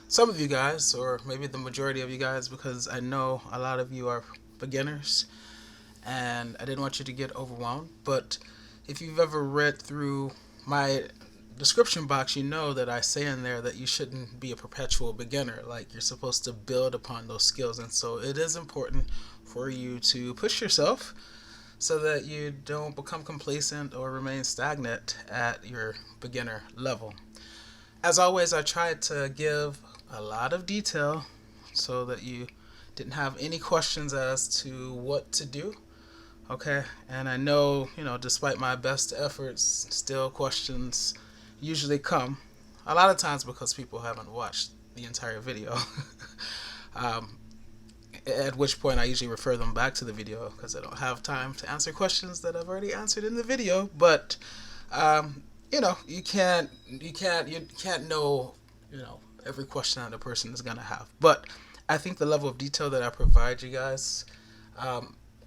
Speaker 1: some of you guys, or maybe the majority of you guys, because I know a lot of you are beginners and I didn't want you to get overwhelmed. But if you've ever read through my description box, you know that I say in there that you shouldn't be a perpetual beginner. Like, you're supposed to build upon those skills, and so it is important for you to push yourself so that you don't become complacent or remain stagnant at your beginner level. As always, I tried to give a lot of detail so that you didn't have any questions as to what to do. Okay, and I know, despite my best efforts, still questions usually come. A lot of times because people haven't watched the entire video. At which point I usually refer them back to the video because I don't have time to answer questions that I've already answered in the video. But you can't know every question that a person is gonna have. But I think the level of detail that I provide you guys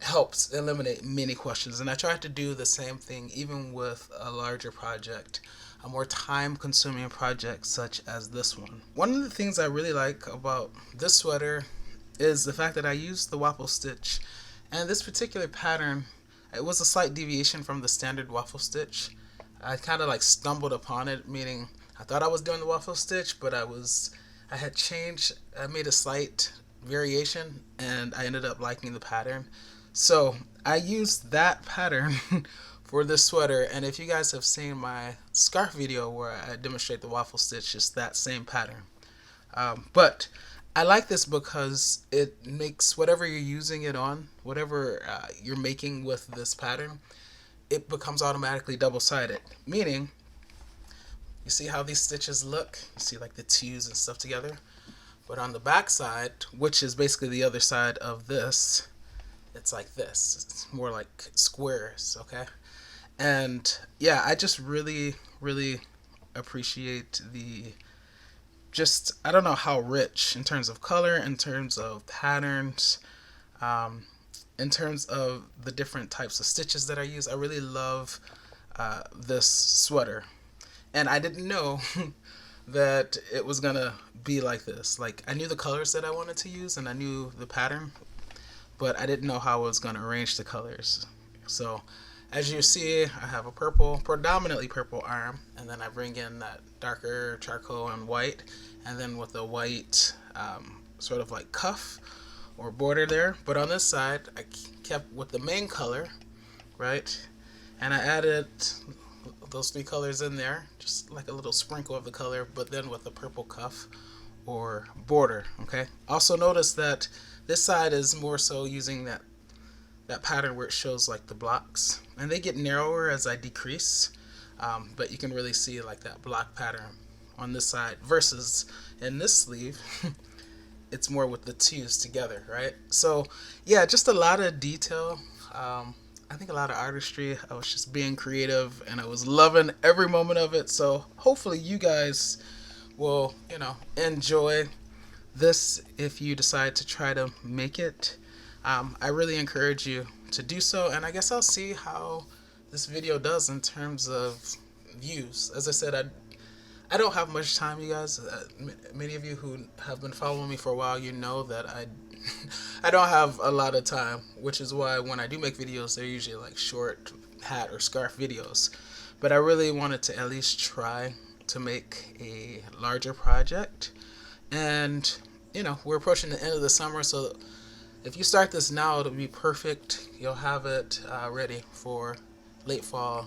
Speaker 1: helps eliminate many questions, and I try to do the same thing even with a larger project, a more time-consuming project such as this one. One of the things I really like about this sweater is the fact that I used the waffle stitch, and this particular pattern, it was a slight deviation from the standard waffle stitch. I kind of like stumbled upon it, meaning I thought I was doing the waffle stitch, but I made a slight variation and I ended up liking the pattern. So I used that pattern for this sweater, and if you guys have seen my scarf video where I demonstrate the waffle stitch, it's that same pattern. But I like this because it makes whatever you're using it on, whatever you're making with this pattern, it becomes automatically double-sided. Meaning, you see how these stitches look? You see like the twos and stuff together? But on the back side, which is basically the other side of this, it's like this. It's more like squares, okay? And yeah, I just really, really appreciate I don't know how rich in terms of color, in terms of patterns, in terms of the different types of stitches that I use. I really love this sweater. And I didn't know that it was gonna be like this. Like, I knew the colors that I wanted to use and I knew the pattern, but I didn't know how I was gonna arrange the colors. So as you see, I have a predominantly purple arm, and then I bring in that darker charcoal and white, and then with a white sort of like cuff or border there. But on this side, I kept with the main color, right? And I added those three colors in there, just like a little sprinkle of the color, but then with a purple cuff or border, okay? Also notice that this side is more so using that pattern where it shows like the blocks, and they get narrower as I decrease, but you can really see like that block pattern on this side versus in this sleeve it's more with the twos together, right? So yeah, just a lot of detail. I think a lot of artistry. I was just being creative and I was loving every moment of it. So hopefully you guys will, enjoy this if you decide to try to make it. I really encourage you to do so, and I guess I'll see how this video does in terms of views. As I said, I don't have much time, you guys. Many of you who have been following me for a while, you know that I don't have a lot of time, which is why when I do make videos, they're usually like short hat or scarf videos. But I really wanted to at least try to make a larger project. And, you know, we're approaching the end of the summer, so if you start this now, it'll be perfect. You'll have it ready for late fall,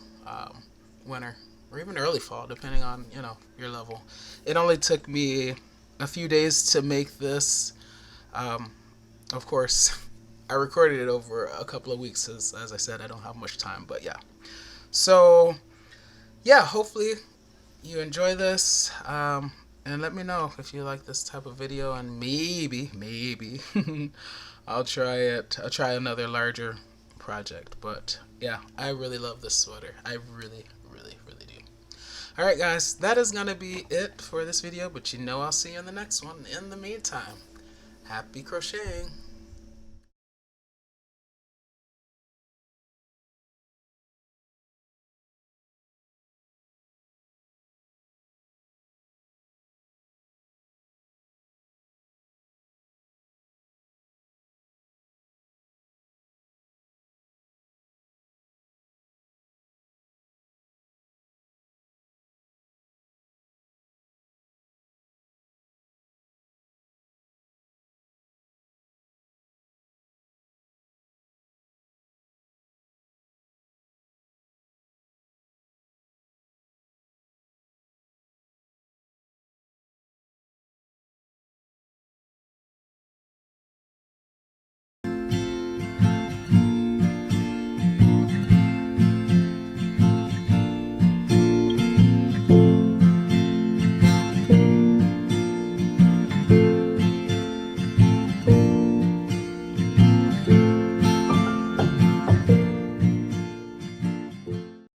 Speaker 1: winter, or even early fall, depending on, you know, your level. It only took me a few days to make this. Of course, I recorded it over a couple of weeks. As I said, I don't have much time, but yeah. So, yeah, hopefully you enjoy this. And let me know if you like this type of video, and maybe I'll try it. I'll try another larger project. But yeah, I really love this sweater. I really do. Alright guys, that is gonna be it for this video, but you know I'll see you in the next one. In the meantime, happy crocheting.